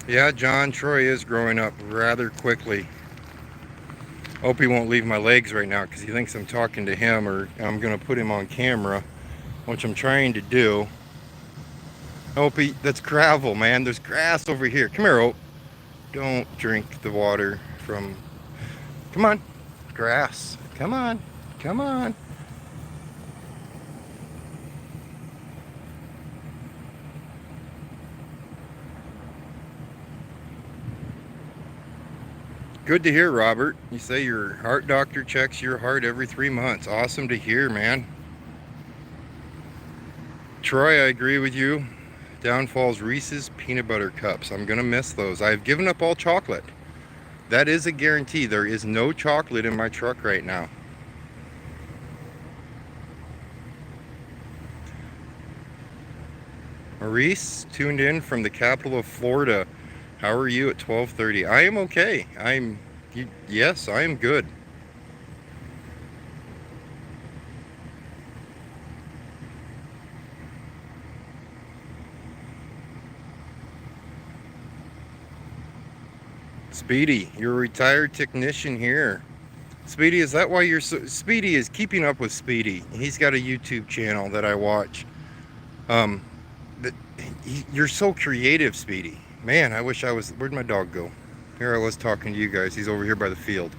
[SPEAKER 1] Yeah, John, Troy is growing up rather quickly. Opie won't leave my legs right now because he thinks I'm talking to him, or I'm going to put him on camera, which I'm trying to do. Opie, that's gravel, man. There's grass over here. Come here, Opie. Don't drink the water from... Come on. Grass. Come on. Come on. Good to hear, Robert. You say your heart doctor checks your heart every 3 months. Awesome to hear, man. Troy, I agree with you. Downfalls Reese's peanut butter cups. I'm going to miss those. I've given up all chocolate. That is a guarantee. There is no chocolate in my truck right now. Maurice tuned in from the capital of Florida. How are you at 12:30? I am okay. Yes, I am good. Speedy, you're a retired technician here. Speedy, is that why you're so... Speedy is keeping up with Speedy. He's got a YouTube channel that I watch. You're so creative, Speedy. Man, I wish I was... Where'd my dog go? Here I was talking to you guys. He's over here by the field.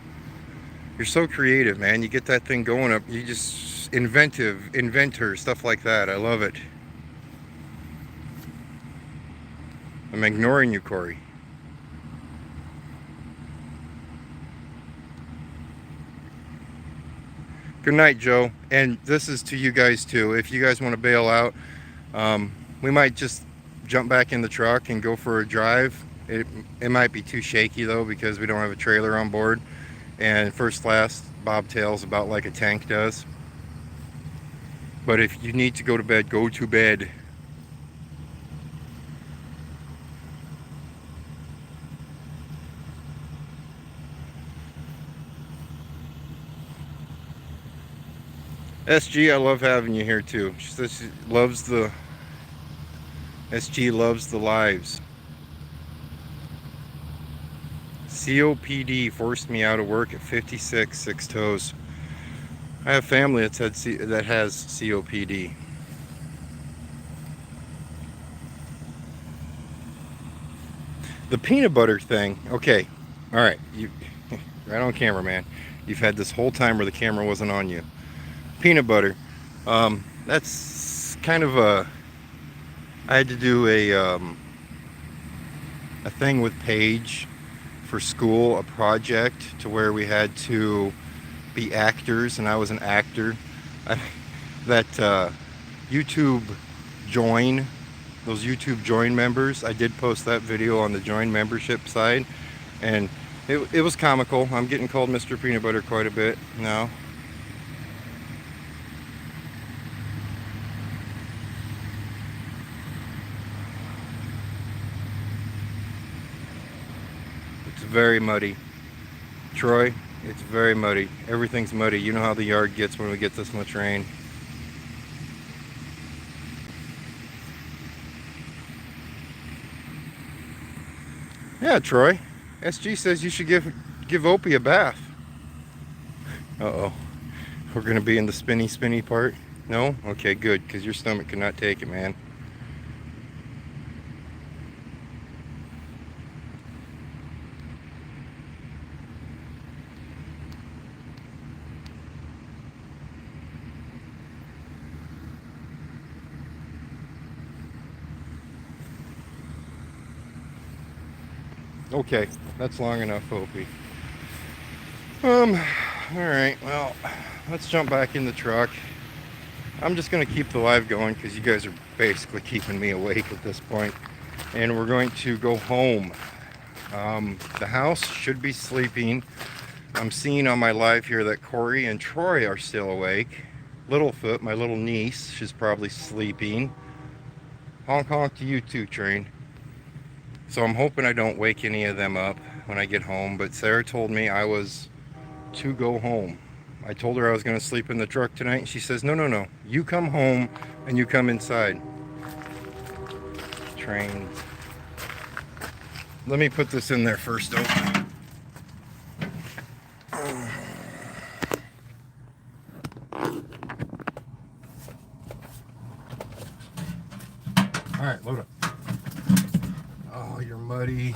[SPEAKER 1] You're so creative, man. You get that thing going up. You just... inventor, stuff like that. I love it. I'm ignoring you, Corey. Good night, Joe. And this is to you guys too. If you guys want to bail out, we might just jump back in the truck and go for a drive. It might be too shaky though because we don't have a trailer on board, and first class bobtails about like a tank does. But if you need to go to bed, go to bed. SG, I love having you here too. She says she loves the... SG loves the lives. COPD forced me out of work at 56, 6 toes. I have family that has COPD. The peanut butter thing, okay, all right, you right on camera, man. You've had this whole time where the camera wasn't on you. Peanut butter, that's kind of a... I had to do a thing with Paige for school, a project to where we had to be actors, and I was an actor. That YouTube join, those YouTube join members, I did post that video on the join membership side, and it was comical. I'm getting called Mr. Peanut Butter quite a bit now. It's very muddy. Troy, it's very muddy. Everything's muddy. You know how the yard gets when we get this much rain. Yeah, Troy. SG says you should give Opie a bath. Uh-oh. We're going to be in the spinny part? No? Okay, good, because your stomach could not take it, man. Okay, that's long enough, Opie. Alright, well, let's jump back in the truck. I'm just going to keep the live going because you guys are basically keeping me awake at this point. And we're going to go home. The house should be sleeping. I'm seeing on my live here that Corey and Troy are still awake. Littlefoot, my little niece, she's probably sleeping. Honk honk to you too, train. So I'm hoping I don't wake any of them up when I get home, but Sarah told me I was to go home. I told her I was going to sleep in the truck tonight, and she says, no, you come home and you come inside. Train. Let me put this in there first, though. All right, load up. Oh, you're muddy.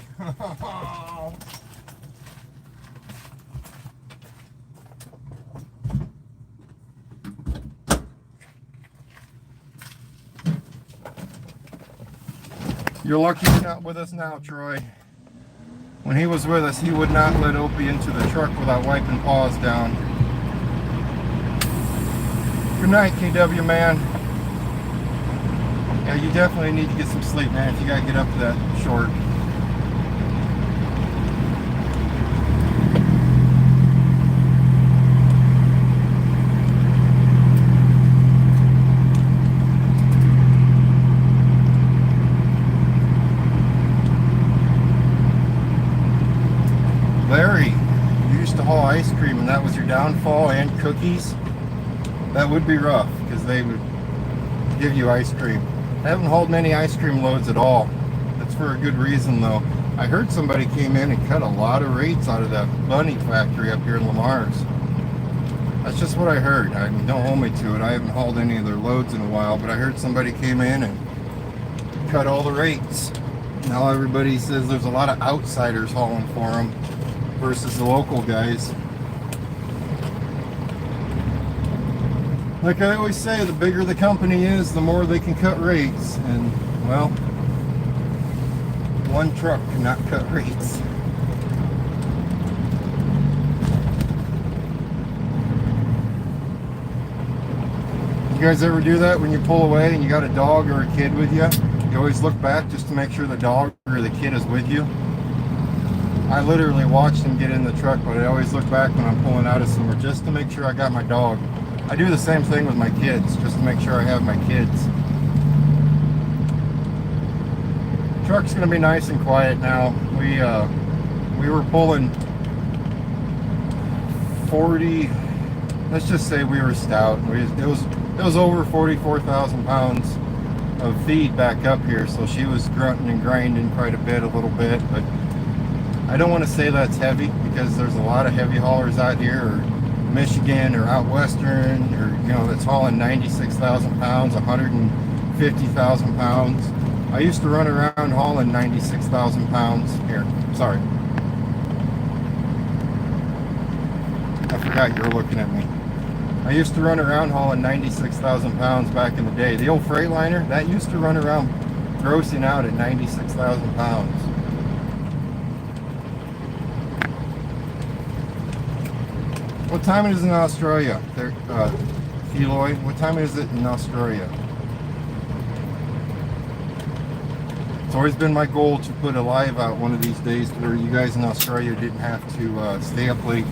[SPEAKER 1] You're lucky you're not with us now, Troy. When he was with us, he would not let Opie into the truck without wiping paws down. Good night, KW, man. Yeah, you definitely need to get some sleep, man, if you gotta get up to that short. Larry, you used to haul ice cream and that was your downfall, and cookies. That would be rough because they would give you ice cream. I haven't hauled many ice cream loads at all. That's for a good reason though. I heard somebody came in and cut a lot of rates out of that bunny factory up here in Lamar's. That's just what I heard. I mean, don't hold me to it. I haven't hauled any of their loads in a while, but I heard somebody came in and cut all the rates. Now everybody says there's a lot of outsiders hauling for them versus the local guys. Like I always say, the bigger the company is, the more they can cut rates. And, well, one truck cannot cut rates. You guys ever do that when you pull away and you got a dog or a kid with you? You always look back just to make sure the dog or the kid is with you. I literally watched him get in the truck, but I always look back when I'm pulling out of somewhere just to make sure I got my dog. I do the same thing with my kids, just to make sure I have my kids. Truck's gonna be nice and quiet now. We were pulling 40. Let's just say we were stout. It was over 44,000 pounds of feed back up here, so she was grunting and grinding quite a little bit. But I don't want to say that's heavy because there's a lot of heavy haulers out here, or Michigan or out western, or that's hauling 96,000 pounds, 150,000 pounds. I used to run around hauling 96,000 pounds. Here, sorry. I forgot you were looking at me. I used to run around hauling 96,000 pounds back in the day. The old Freightliner, that used to run around grossing out at 96,000 pounds. What time is it in Australia? Eloy, what time is it in Australia? It's always been my goal to put a live out one of these days where you guys in Australia didn't have to stay up late.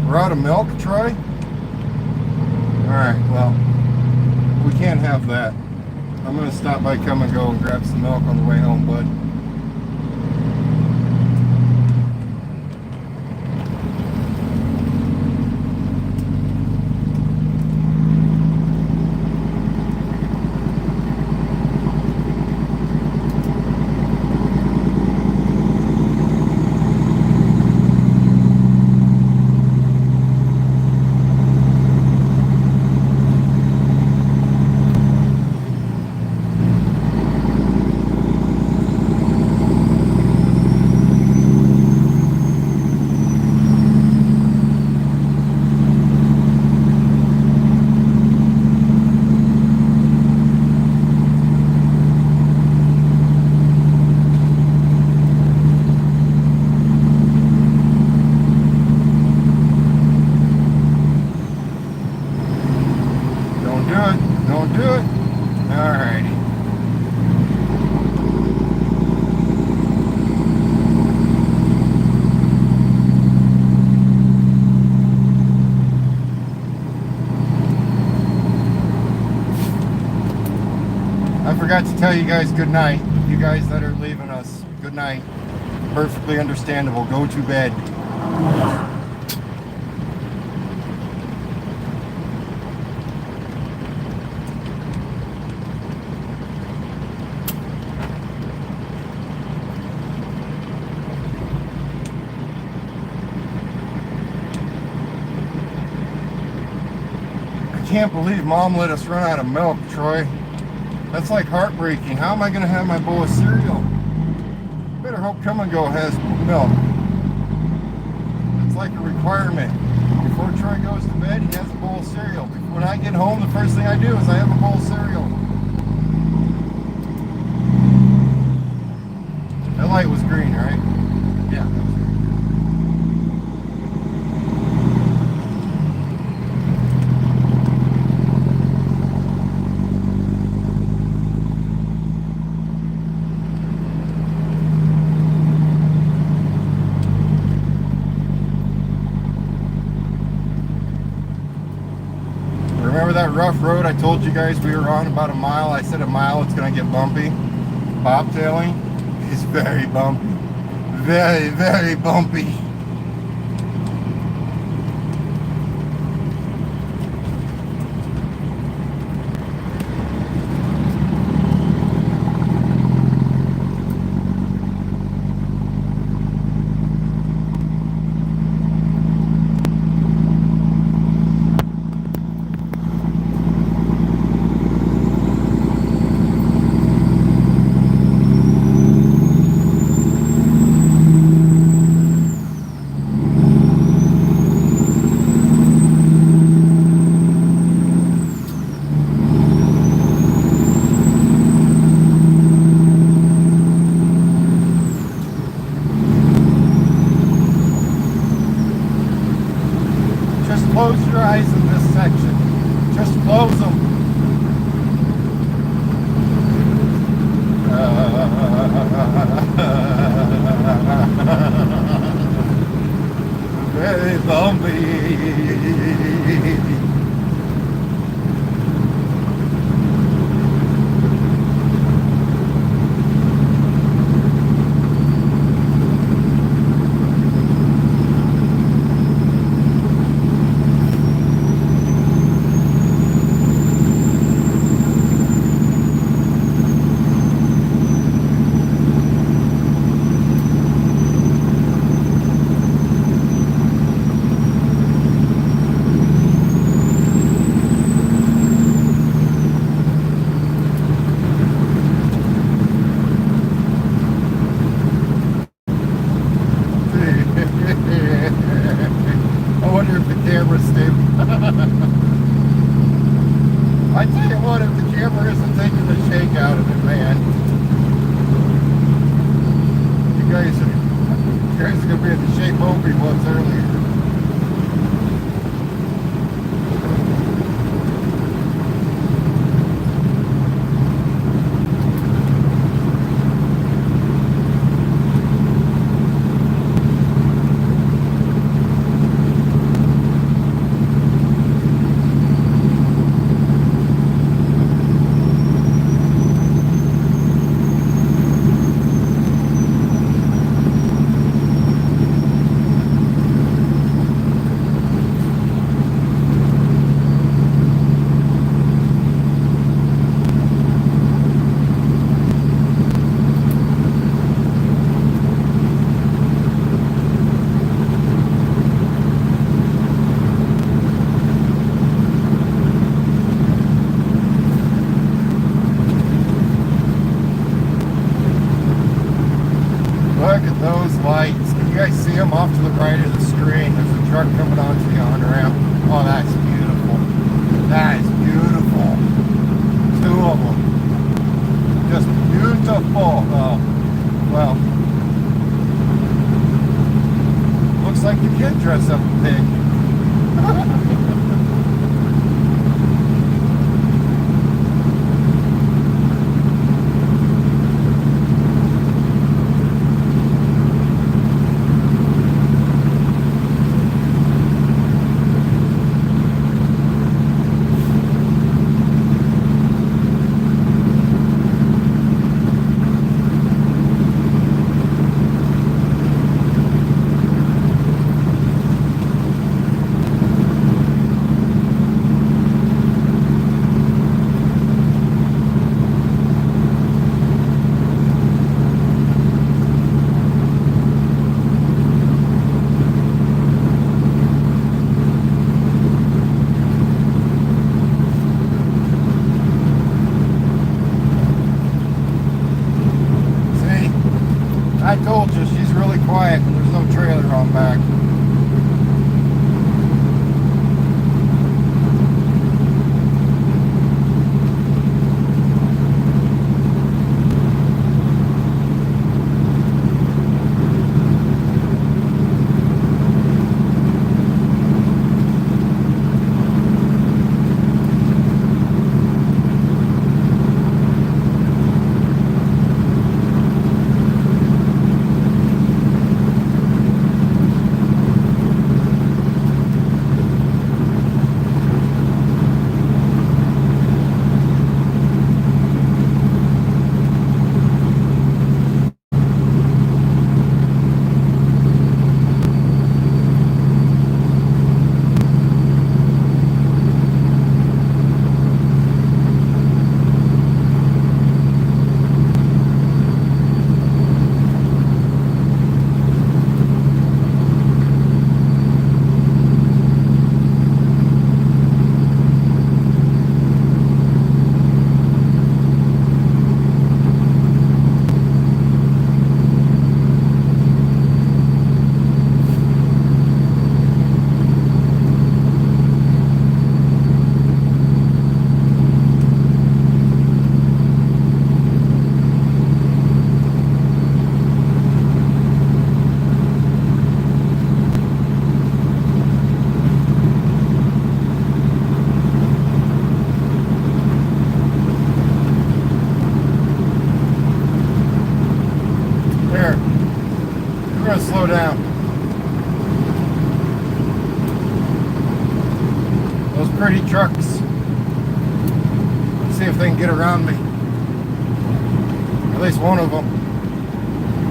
[SPEAKER 1] We're out of milk, Troy? Alright, well, we can't have that. I'm going to stop by Come and Go and grab some milk on the way home, bud. Forgot to tell you guys good night. You guys that are leaving us, good night. Perfectly understandable. Go to bed. can't believe Mom let us run out of milk, Troy. That's like heartbreaking. How am I going to have my bowl of cereal? Better hope Come and Go has milk. It's like a requirement. Before Troy goes to bed, he has a bowl of cereal. When I get home, the first thing I do is I have a bowl of cereal. That light was green, right? Yeah, that was green. Remember that rough road I told you guys we were on about a mile? I said a mile, it's going to get bumpy. Bobtailing is very bumpy. Very, very bumpy. Close your eyes in this section. Just close them. Very bumpy. I wonder if the camera's stable. I tell you what, if the camera isn't taking the shake out of it, man, you guys are gonna be in the shape Opie was earlier. Look at those lights. Can you guys see them off to the right of the screen? There's a truck coming onto the on-ramp. Oh, that's beautiful. That is beautiful. Two of them. Just beautiful. Oh, well. Looks like the kid dressed up a pig. out back. Slow down. Those pretty trucks. Let's see if they can get around me. At least one of them.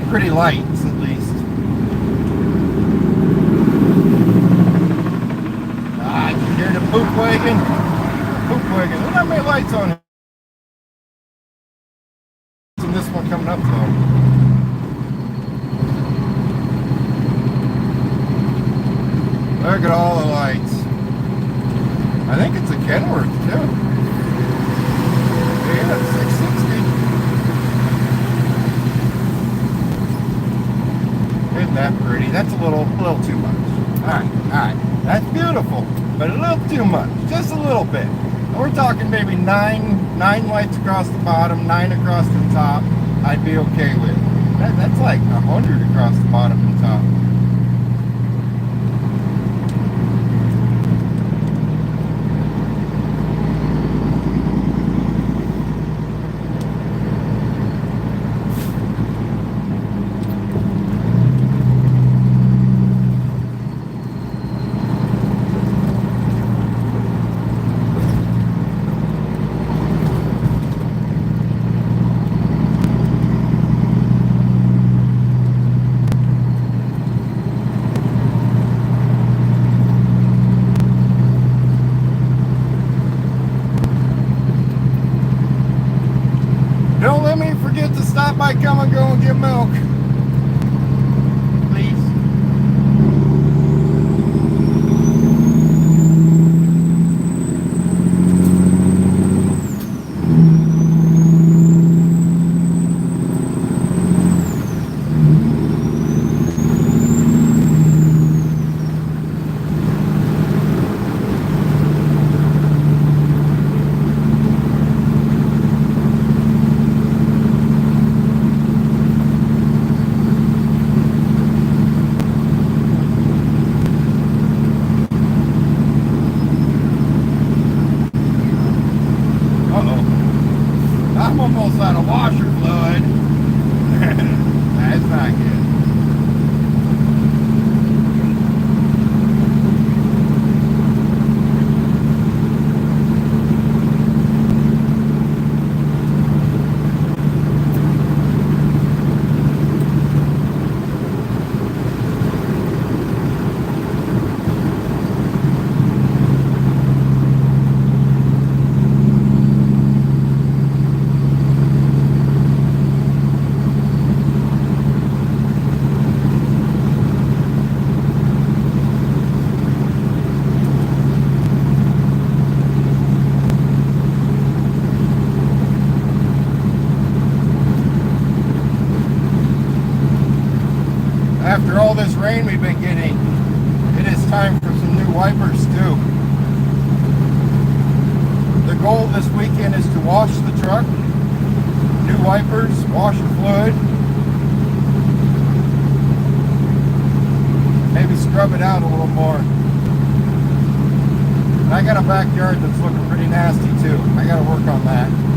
[SPEAKER 1] Pretty light, at least. Ah, I can hear the poop wagon. Poop wagon. Look how many lights on it. And this one coming up though. Look at all the lights. I think it's a Kenworth too. Yeah, 660. Isn't that pretty? That's a little too much. Alright. That's beautiful, but a little too much. Just a little bit. We're talking maybe nine lights across the bottom, 9 across the top. I'd be okay with. That's like 100 across the bottom and top. Don't let me forget to stop by, come and go and get milk. Please. I'm almost out of washer fluid. That's not good. this rain we've been getting, it is time for some new wipers too. The goal this weekend is to wash the truck, new wipers, washer fluid, maybe scrub it out a little more. And I got a backyard that's looking pretty nasty too. I got to work on that.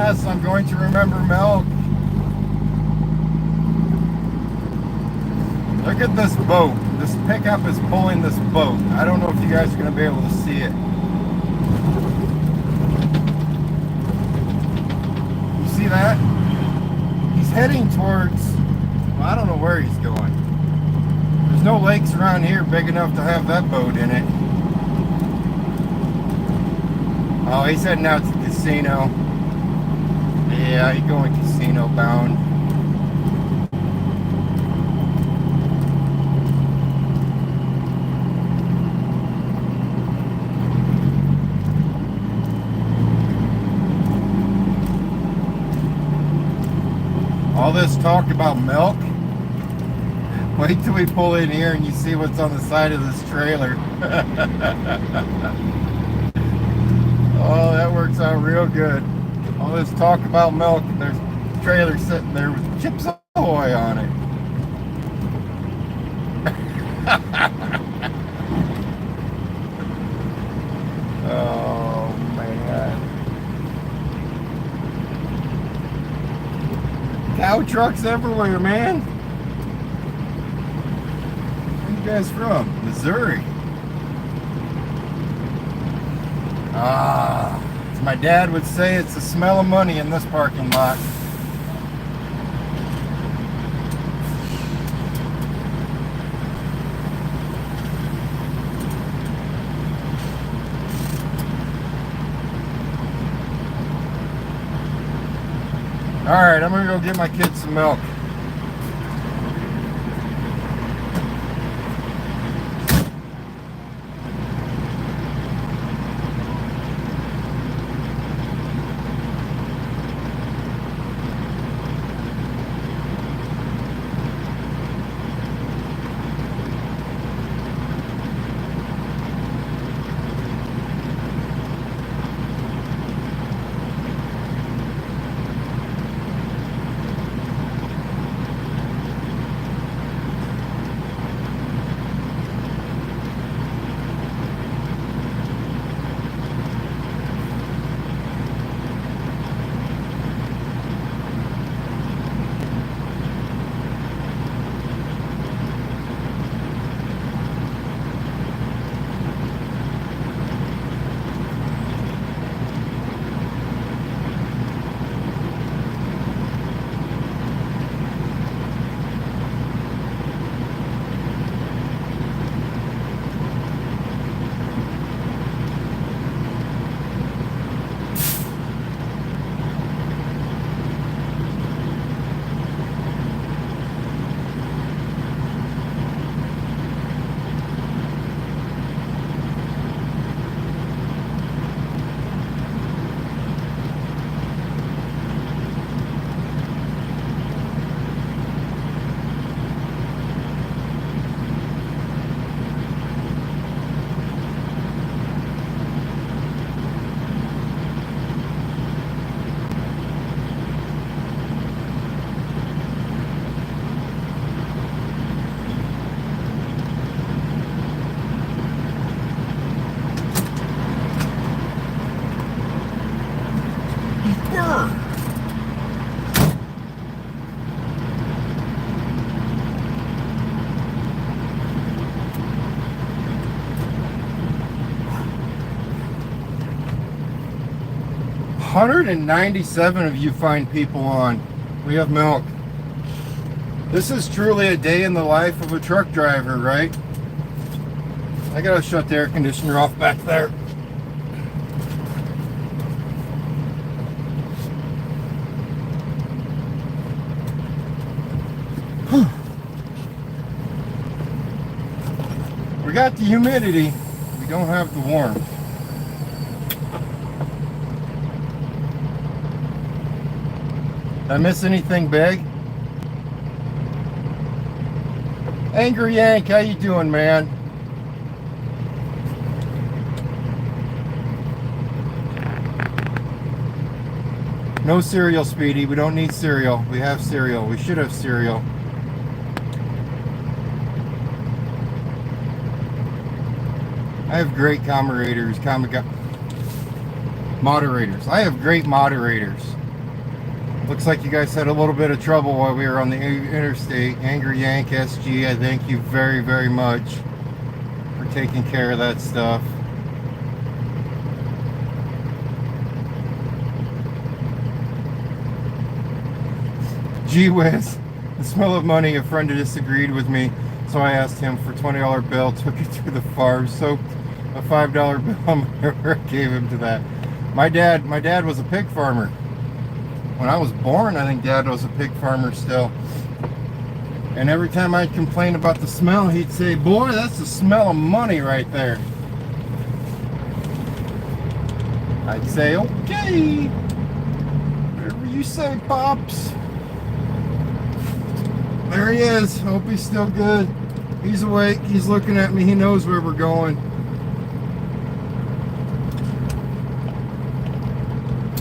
[SPEAKER 1] Yes, I'm going to remember milk. Look at this boat. This pickup is pulling this boat. I don't know if you guys are going to be able to see it. You see that? He's heading towards, well, I don't know where he's going. There's no lakes around here big enough to have that boat in it. Oh, he's heading out to the casino. Yeah, he's going casino bound. All this talk about milk. Wait till we pull in here and you see what's on the side of this trailer. Oh, that works out real good. All this talk about milk and there's a trailer sitting there with Chips Ahoy on it. Oh, man. Cow trucks everywhere, man. Where you guys from? Missouri. Ah, as my dad would say, it's the smell of money in this parking lot. All right, I'm gonna go get my kids some milk. $197 of you fine people on. We have milk. This is truly a day in the life of a truck driver, right? I gotta shut the air conditioner off back there. We got the humidity, we don't have the warmth. Did I miss anything big? Angry Yank, how you doing, man? No cereal, Speedy. We don't need cereal. We have cereal. We should have cereal. I have great moderators. I have great moderators. Looks like you guys had a little bit of trouble while we were on the interstate. Angry Yank SG, I thank you very, very much for taking care of that stuff. Gee whiz, the smell of money. A friend disagreed with me, so I asked him for a $20 bill, took it to the farm, soaked a $5 bill on my hair, gave him to that. My dad was a pig farmer. When I was born, I think Dad was a pig farmer still. And every time I'd complain about the smell, he'd say, boy, that's the smell of money right there. I'd say, okay, whatever you say, Pops. There he is. Hope he's still good. He's awake. He's looking at me. He knows where we're going.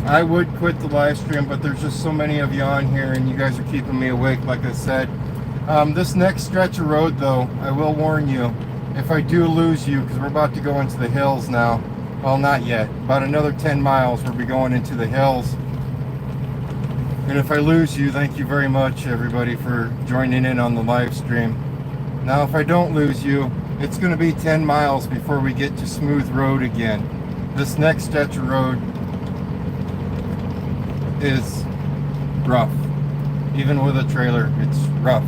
[SPEAKER 1] I would quit the live stream, but there's just so many of you on here, and you guys are keeping me awake, like I said. This next stretch of road, though, I will warn you, if I do lose you, because we're about to go into the hills now. Well, not yet. About another 10 miles, we'll be going into the hills. And if I lose you, thank you very much, everybody, for joining in on the live stream. Now, if I don't lose you, it's going to be 10 miles before we get to smooth road again. This next stretch of road is rough. Even with a trailer, it's rough.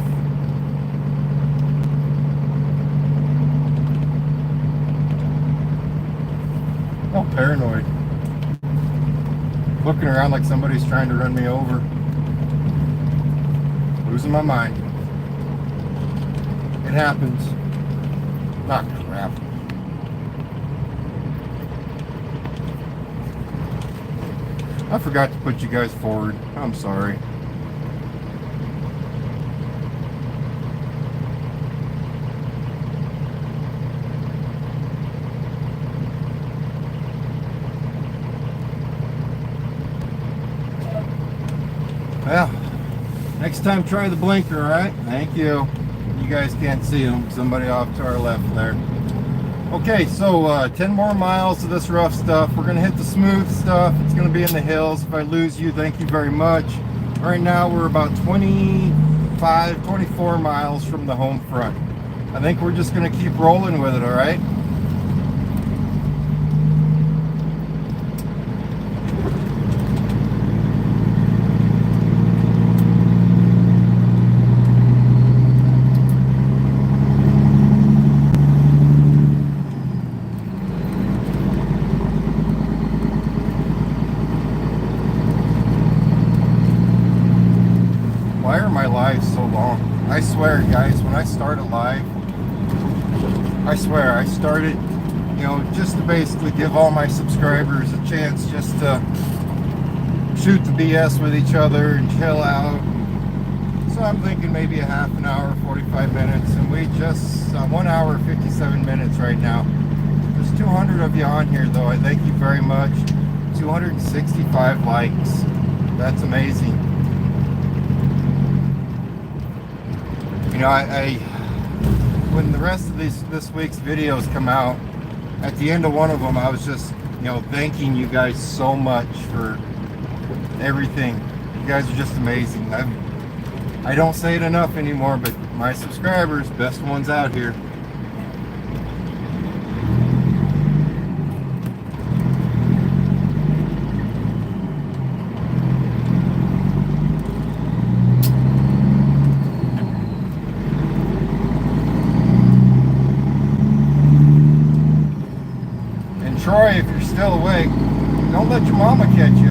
[SPEAKER 1] Oh, paranoid. Looking around like somebody's trying to run me over. Losing my mind. It happens. Not crap. I forgot to put you guys forward. I'm sorry. Well, next time try the blinker, alright? Thank you. You guys can't see them. Somebody off to our left there. Okay, so 10 more miles of this rough stuff. We're going to hit the smooth stuff. It's going to be in the hills. If I lose you, thank you very much. Right now, we're about 25, 24 miles from the home front. I think we're just going to keep rolling with it, all right? I swear, guys, when I start a live, I swear, I started, you know, just to basically give all my subscribers a chance just to shoot the BS with each other and chill out. So I'm thinking maybe a half an hour, 45 minutes, and we just, 1 hour, 57 minutes right now. There's 200 of you on here, though. I thank you very much. 265 likes. That's amazing. You know, when the rest of this week's videos come out, at the end of one of them, I was just, you know, thanking you guys so much for everything. You guys are just amazing. I don't say it enough anymore, but my subscribers, best ones out here. Troy, if you're still awake, don't let your mama catch you.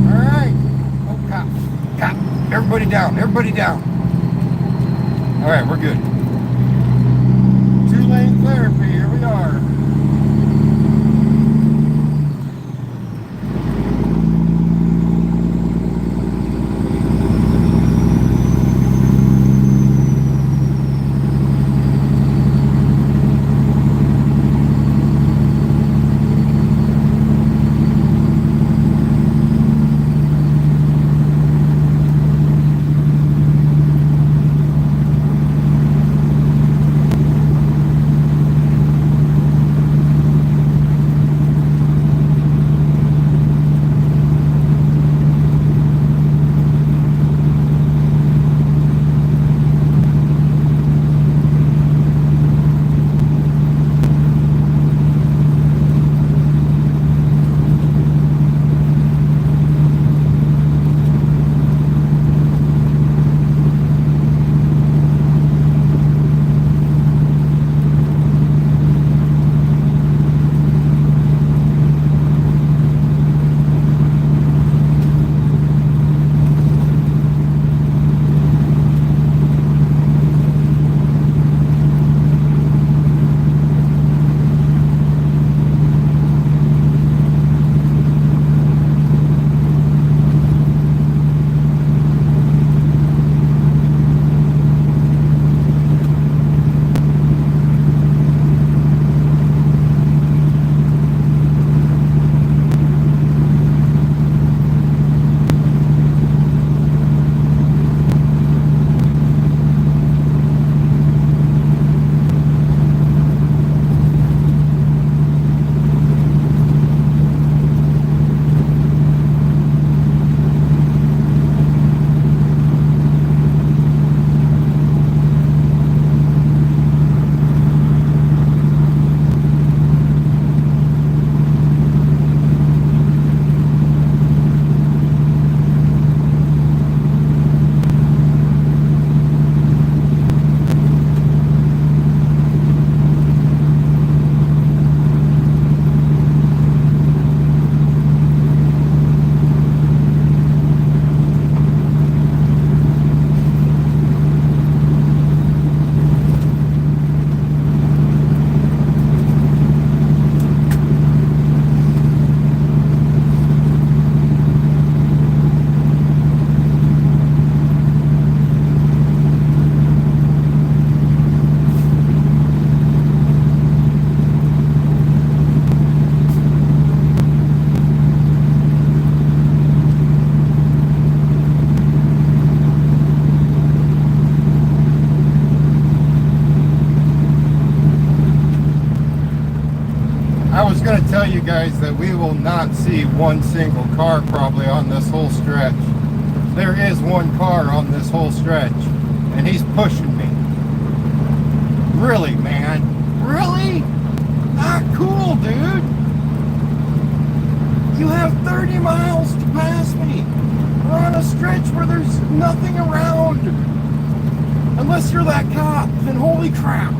[SPEAKER 1] All right. Oh, cop. Everybody down. Everybody down. All right, we're good. 2-lane therapy. Here we are. will not see one single car probably on this whole stretch. There is one car on this whole stretch, and he's pushing me. Really, man? Really? Not cool, dude. You have 30 miles to pass me. We're on a stretch where there's nothing around. Unless you're that cop, then holy crap.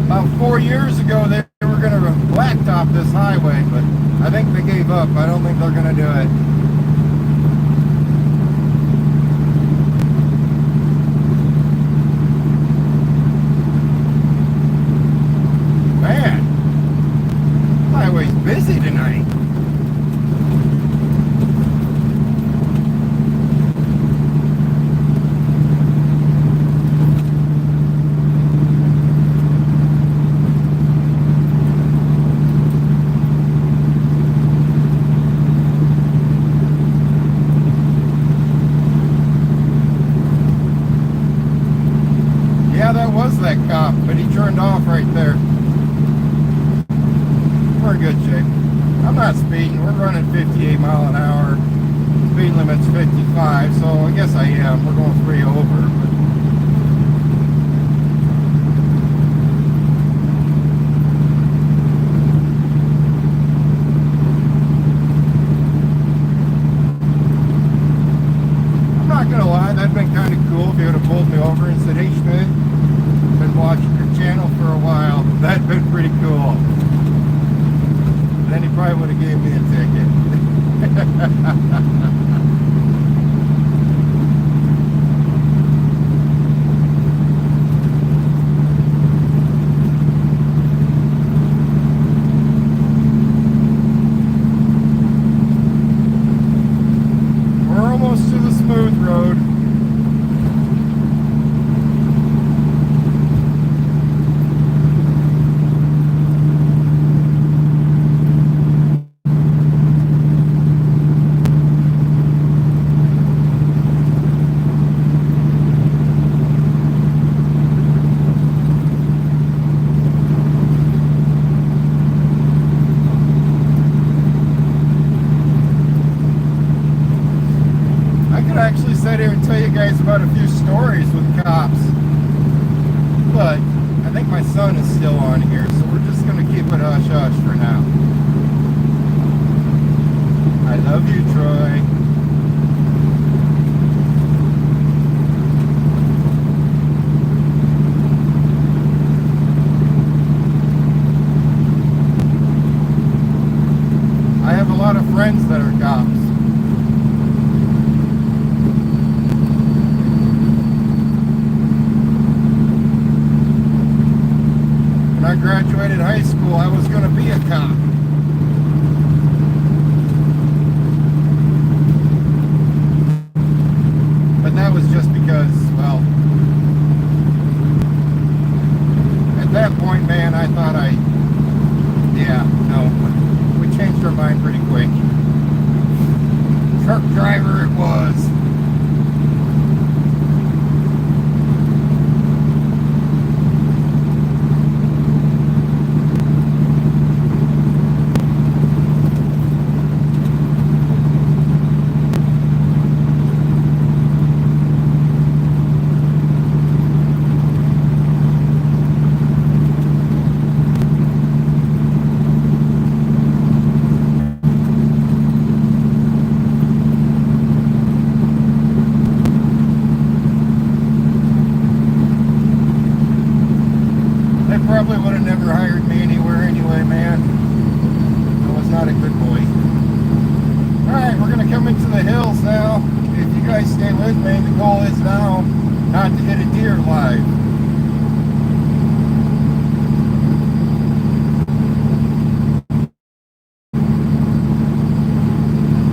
[SPEAKER 1] About 4 years ago, they were going to blacktop this highway, but I think they gave up. I don't think they're going to do it. Man, highway's busy tonight. That cop, but he turned off right there. We're in good shape. I'm not speeding. We're running 58 mile an hour. Speed limit's 55, so I guess I am. We're going 3 over. But I'm not gonna lie, that'd been kind of cool if he would have pulled me over and said, "Hey, Schmidt, been watching your channel for a while." That'd been pretty cool. Then he probably would have gave me a ticket. We're almost to the smooth road. Actually sit here and tell you guys about a few stories with cops, but I think my son is still on here, so we're just going to keep it hush-hush for now. I love you, Troy. friends that are cops. When I graduated high school, I was going to be a cop. But that was just because, well, at that point, man, I thought yeah, no, we changed our mind pretty quick. Truck driver it was. Probably would have never hired me anywhere anyway, man. I was not a good boy. Alright, we're going to come into the hills now. If you guys stay with me, the goal is now not to hit a deer live.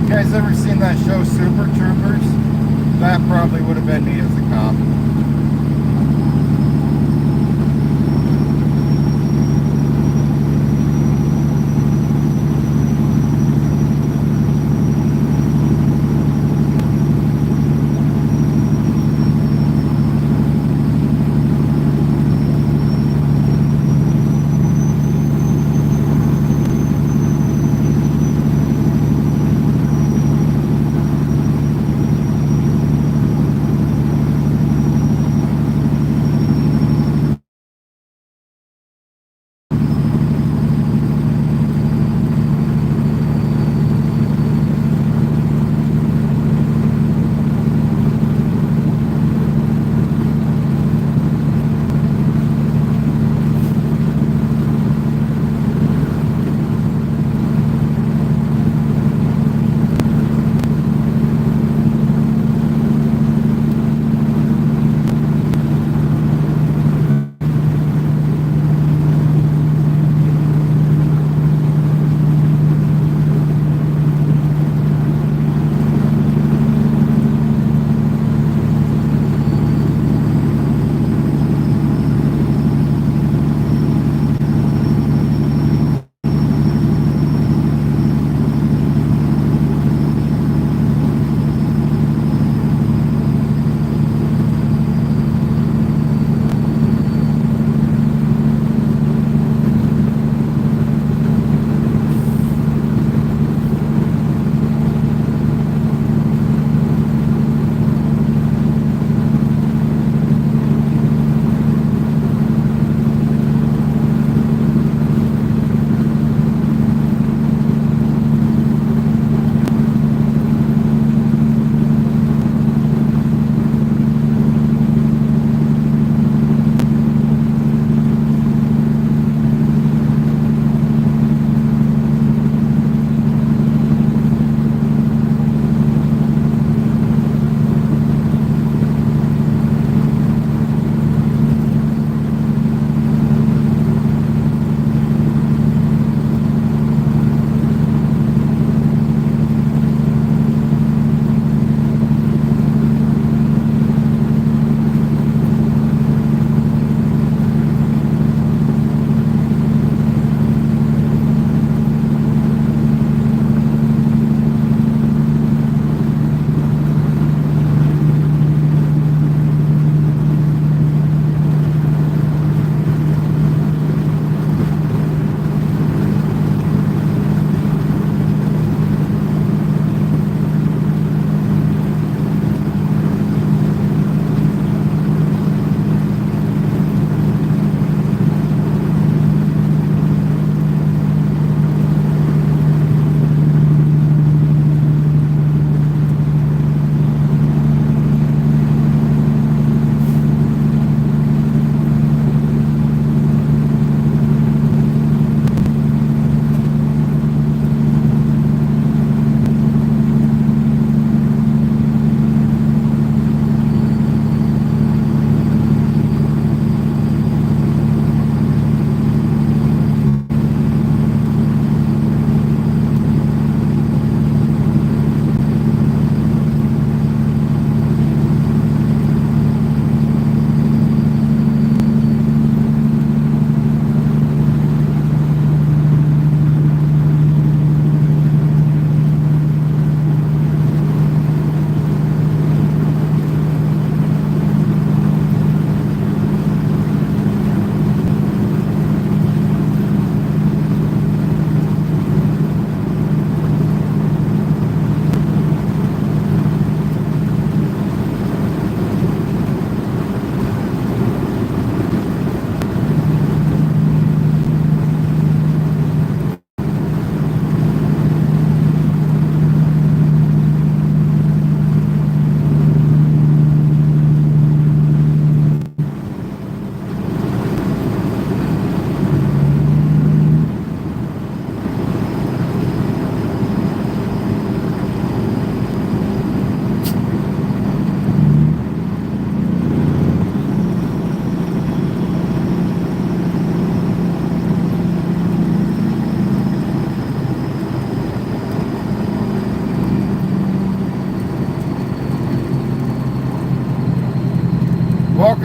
[SPEAKER 1] You guys ever seen that show Super Troopers? That probably would have been me as a cop.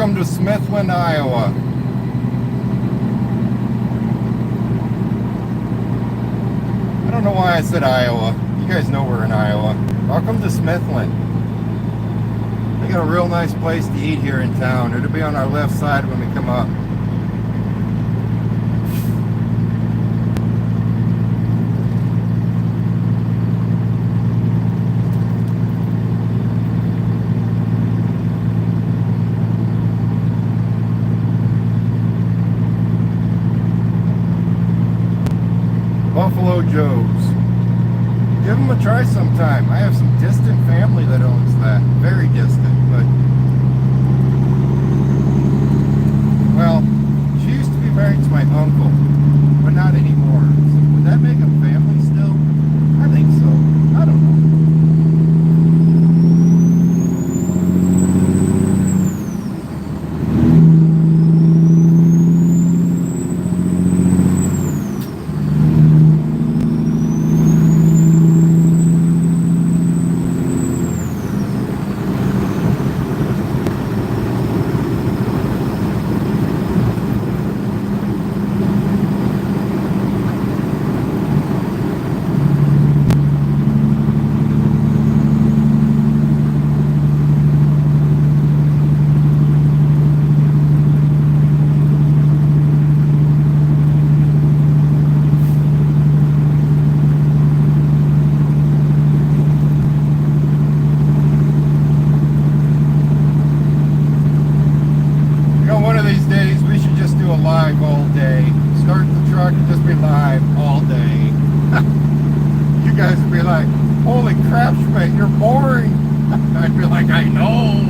[SPEAKER 1] Welcome to Smithland, Iowa. I don't know why I said Iowa. You guys know we're in Iowa. Welcome to Smithland. They got a real nice place to eat here in town. It'll be on our left side when we come up. Buffalo Joe's. Give them a try sometime. I have some distant family that owns that. Very distant, but... Well, she used to be married to my uncle, but not anymore. So would that make them family still? I think so. I don't know. Holy crap, Schmidt, you're boring. I'd be like, I know.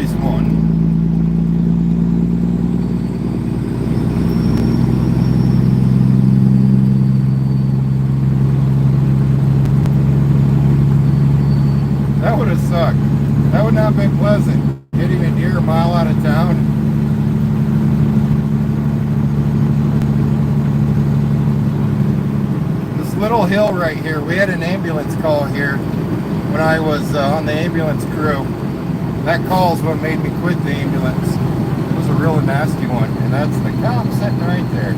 [SPEAKER 1] always one. That would have sucked. That would not have been pleasant. Hitting a deer a mile out of town. This little hill right here, we had an ambulance call here when I was on the ambulance crew. That call is what made me quit the ambulance. It was a really nasty one, and that's the cop sitting right there.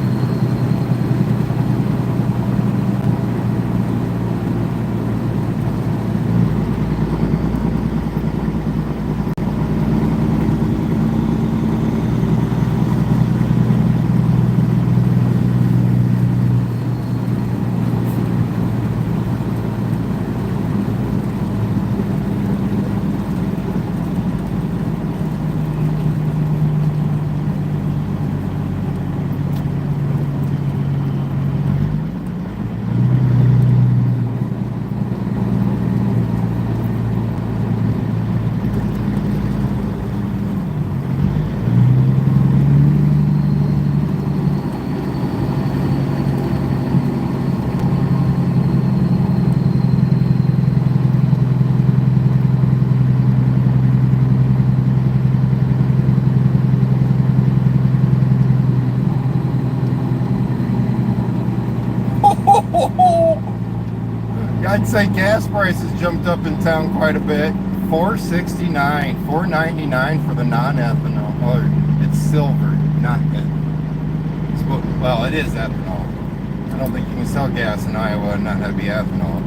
[SPEAKER 1] I'd say gas prices jumped up in town quite a bit. $4.69, $4.99 for the non-ethanol. Or it's silver, not ethanol. Well, it is ethanol. I don't think you can sell gas in Iowa and not have it be ethanol.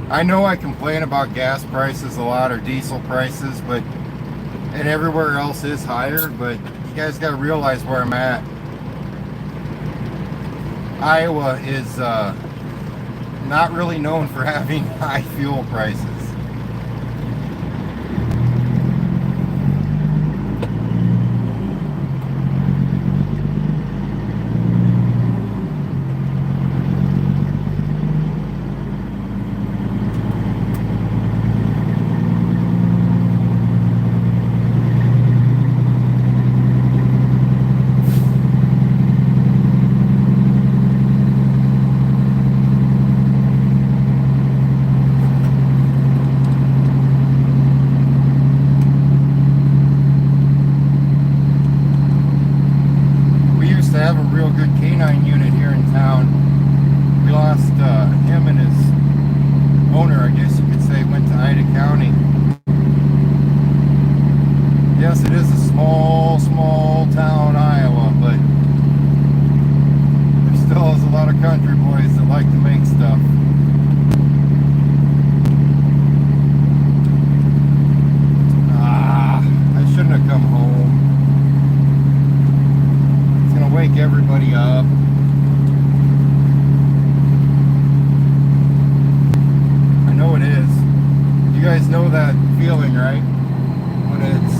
[SPEAKER 1] I know I complain about gas prices a lot, or diesel prices, and everywhere else is higher, but you guys got to realize where I'm at. Iowa is not really known for having high fuel prices. Have a real good canine unit here in town. We lost him and his owner, I guess you could say, went to Ida County. Yes, it is a small town, Iowa, but there still is a lot of country boys that like to make stuff. I shouldn't have come home. Wake everybody up. I know it is. You guys know that feeling, right? When it's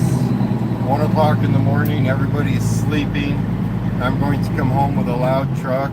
[SPEAKER 1] 1 o'clock in the morning, everybody's sleeping. I'm going to come home with a loud truck.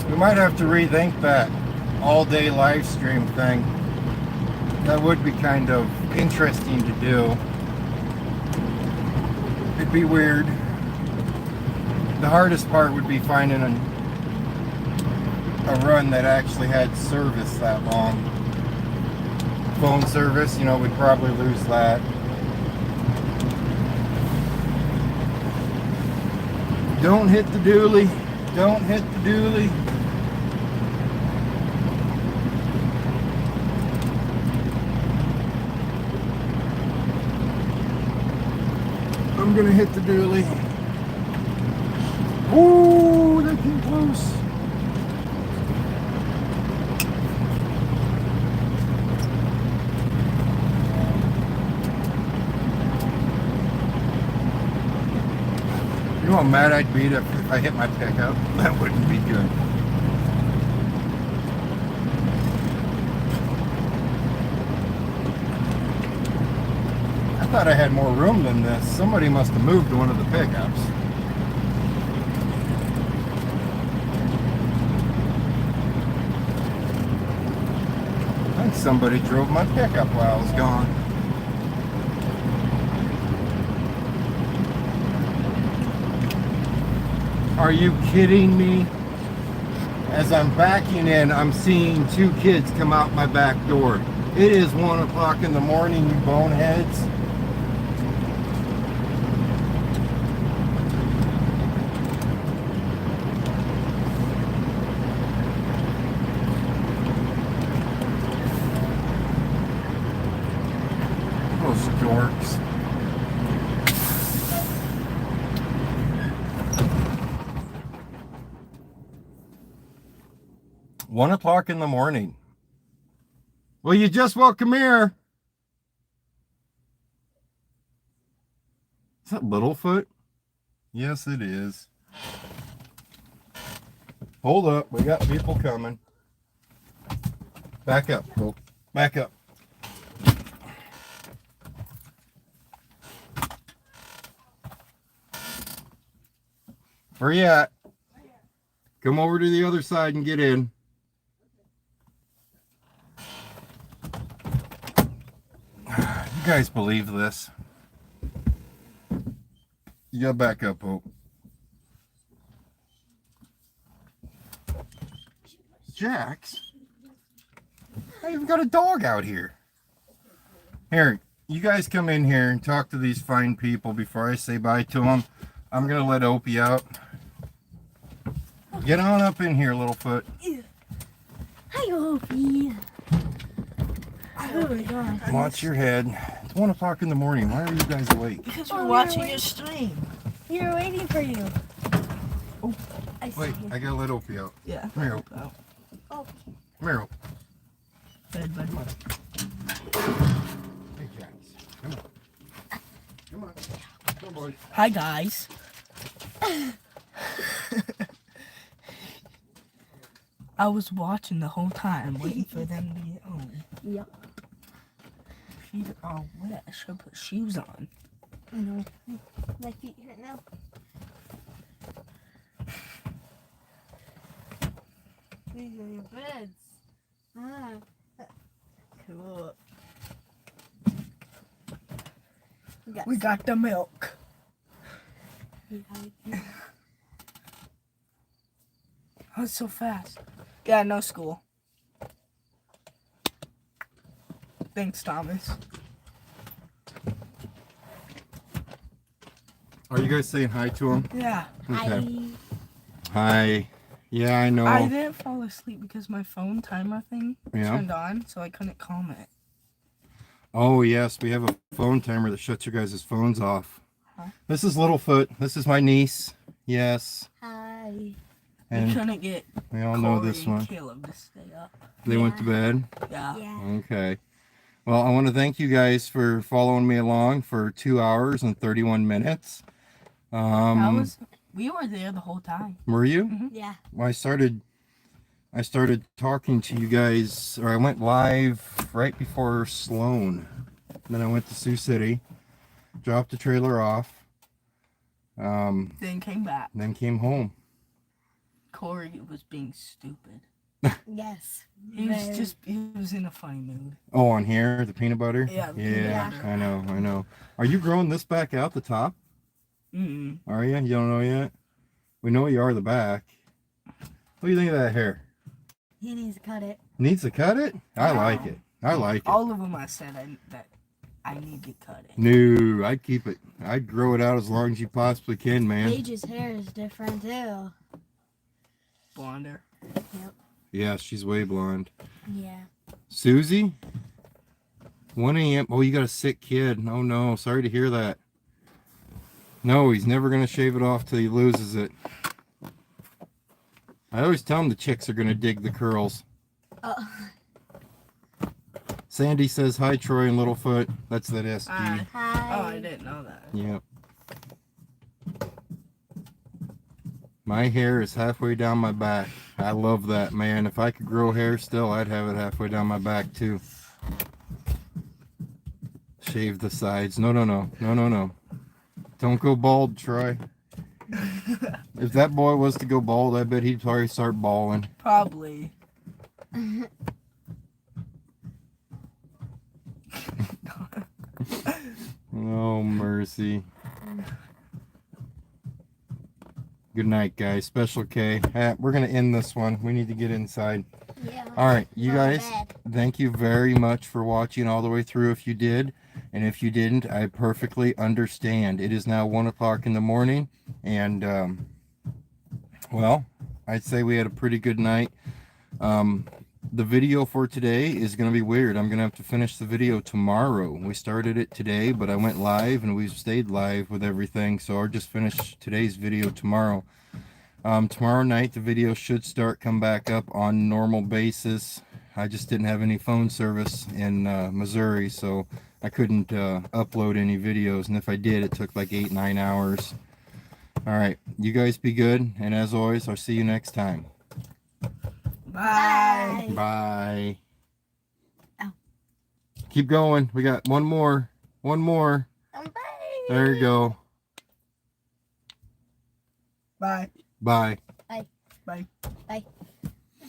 [SPEAKER 1] We might have to rethink that all-day live stream thing. That would be kind of interesting to do. It'd be weird. The hardest part would be finding a run that actually had service that long. Phone service, you know, we'd probably lose that. Don't hit the dually. Don't hit the dually. I'm gonna hit the dually. Ooh, that came close. You know how mad I'd be if I hit my pickup? That wouldn't be good. I thought I had more room than this. Somebody must have moved one of the pickups. I think somebody drove my pickup while I was gone. Are you kidding me? As I'm backing in, I'm seeing two kids come out my back door. It is 1 o'clock in the morning, you boneheads. Those dorks. One o'clock in the morning. Well, you just welcome here. Is that Littlefoot? Yes, it is. Hold up. We got people coming. Back up, folks. Back up. Where you at? Come over to the other side and get in. You guys believe this? You gotta back up, Hope. Jax? I even got a dog out here. Here, you guys come in here and talk to these fine people before I say bye to them. I'm gonna let Opie out. Get on up in here, Littlefoot.
[SPEAKER 3] Hi, Opie. Oh my God.
[SPEAKER 1] Watch your head. It's 1 o'clock in the morning. Why are you guys awake?
[SPEAKER 4] Because we're watching your stream.
[SPEAKER 3] We were waiting for you.
[SPEAKER 4] Oh,
[SPEAKER 3] I see
[SPEAKER 1] Wait,
[SPEAKER 3] you.
[SPEAKER 1] I gotta let Opie out.
[SPEAKER 4] yeah.
[SPEAKER 1] Come here, Opie.
[SPEAKER 4] Oh,
[SPEAKER 3] Oh,
[SPEAKER 1] Come here, Opie.
[SPEAKER 4] bed, bud.
[SPEAKER 1] Come on. Hey, Jax. Come on. Come on. Come on, boy.
[SPEAKER 4] Hi, guys. I was watching the whole time, waiting for them to get home.
[SPEAKER 3] yep.
[SPEAKER 4] Feet are all wet. I should put shoes on.
[SPEAKER 3] I know. My feet hurt now. These are your beds. Ah.
[SPEAKER 4] Cool.
[SPEAKER 3] We
[SPEAKER 4] We got the milk. Oh, it's so fast. Yeah, no school. Thanks, Thomas.
[SPEAKER 1] Are you guys saying hi to him?
[SPEAKER 4] Yeah.
[SPEAKER 1] Okay. Hi. Yeah, I know.
[SPEAKER 4] I didn't fall asleep because my phone timer thing
[SPEAKER 1] Yeah.
[SPEAKER 4] turned on, so I couldn't comment.
[SPEAKER 1] Oh, yes, we have a phone timer that shuts your guys' phones off.
[SPEAKER 4] Huh?
[SPEAKER 1] This is Littlefoot. This is my niece. Yes.
[SPEAKER 3] Hi.
[SPEAKER 4] We
[SPEAKER 1] And
[SPEAKER 4] couldn't get
[SPEAKER 1] we all know
[SPEAKER 4] Corey
[SPEAKER 1] this
[SPEAKER 4] and
[SPEAKER 1] one.
[SPEAKER 4] Caleb to stay up.
[SPEAKER 1] They went to bed.
[SPEAKER 4] Yeah.
[SPEAKER 3] Yeah.
[SPEAKER 1] Okay. Well, I want to thank you guys for following me along for 2 hours and 31 minutes.
[SPEAKER 4] We were there the whole time.
[SPEAKER 1] Were you?
[SPEAKER 3] Yeah.
[SPEAKER 1] Well, I started talking to you guys, or I went live right before Sloan. Then I went to Sioux City, dropped the trailer off,
[SPEAKER 4] Then came back.
[SPEAKER 1] then came home.
[SPEAKER 4] Corey was being stupid.
[SPEAKER 3] Yes.
[SPEAKER 4] He was in a funny mood.
[SPEAKER 1] Oh, on here, the peanut butter?
[SPEAKER 4] Yeah, the
[SPEAKER 1] Yeah,
[SPEAKER 4] peanut
[SPEAKER 1] I know. Are you growing this back out the top?
[SPEAKER 4] Mm-mm.
[SPEAKER 1] Are you? You don't know yet? We know you are the back. What do you think of that hair?
[SPEAKER 3] He needs to cut it.
[SPEAKER 1] Needs to cut it? I like it. I like it.
[SPEAKER 4] All of them I said that I need to cut it.
[SPEAKER 1] No, I'd keep it. I'd grow it out as long as you possibly can, man.
[SPEAKER 3] Paige's hair is different too.
[SPEAKER 4] Blonder.
[SPEAKER 3] Yep.
[SPEAKER 1] Yeah, she's way blonde.
[SPEAKER 3] Yeah.
[SPEAKER 1] Susie? 1 a.m. Oh, you got a sick kid. Oh, no. Sorry to hear that. No, he's never going to shave it off till he loses it. I always tell him the chicks are going to dig the curls. Sandy says, hi, Troy and Littlefoot. That's that SD.
[SPEAKER 3] Hi.
[SPEAKER 4] Oh, I didn't know that.
[SPEAKER 1] Yep. My hair is halfway down my back. I love that, man. If I could grow hair still, I'd have it halfway down my back, too. Shave the sides. No, no, no. No, no, no. Don't go bald, Troy. If that boy was to go bald, I bet he'd probably start bawling.
[SPEAKER 4] Probably.
[SPEAKER 1] Oh, mercy. Good night, guys. Special K. We're going to end this one. We need to get inside.
[SPEAKER 3] Yeah.
[SPEAKER 1] All right, you
[SPEAKER 3] Go to
[SPEAKER 1] guys,
[SPEAKER 3] bed.
[SPEAKER 1] thank you very much for watching all the way through if you did. And if you didn't, I perfectly understand. It is now 1 o'clock in the morning. And, well, I'd say we had a pretty good night. The video for today is going to be weird. I'm going to have to finish the video tomorrow. We started it today, but I went live and we've stayed live with everything. So I'll just finish today's video tomorrow. Tomorrow night, the video should come back up on normal basis. I just didn't have any phone service in Missouri, so I couldn't upload any videos. And if I did, it took like 8-9 hours. All right, you guys be good. And as always, I'll see you next time.
[SPEAKER 4] Bye.
[SPEAKER 1] Bye.
[SPEAKER 3] Ow.
[SPEAKER 1] Keep going. We got one more. One more.
[SPEAKER 3] Bye.
[SPEAKER 1] There you go.
[SPEAKER 4] Bye.
[SPEAKER 1] Bye.
[SPEAKER 3] Bye.
[SPEAKER 4] Bye.
[SPEAKER 3] Bye.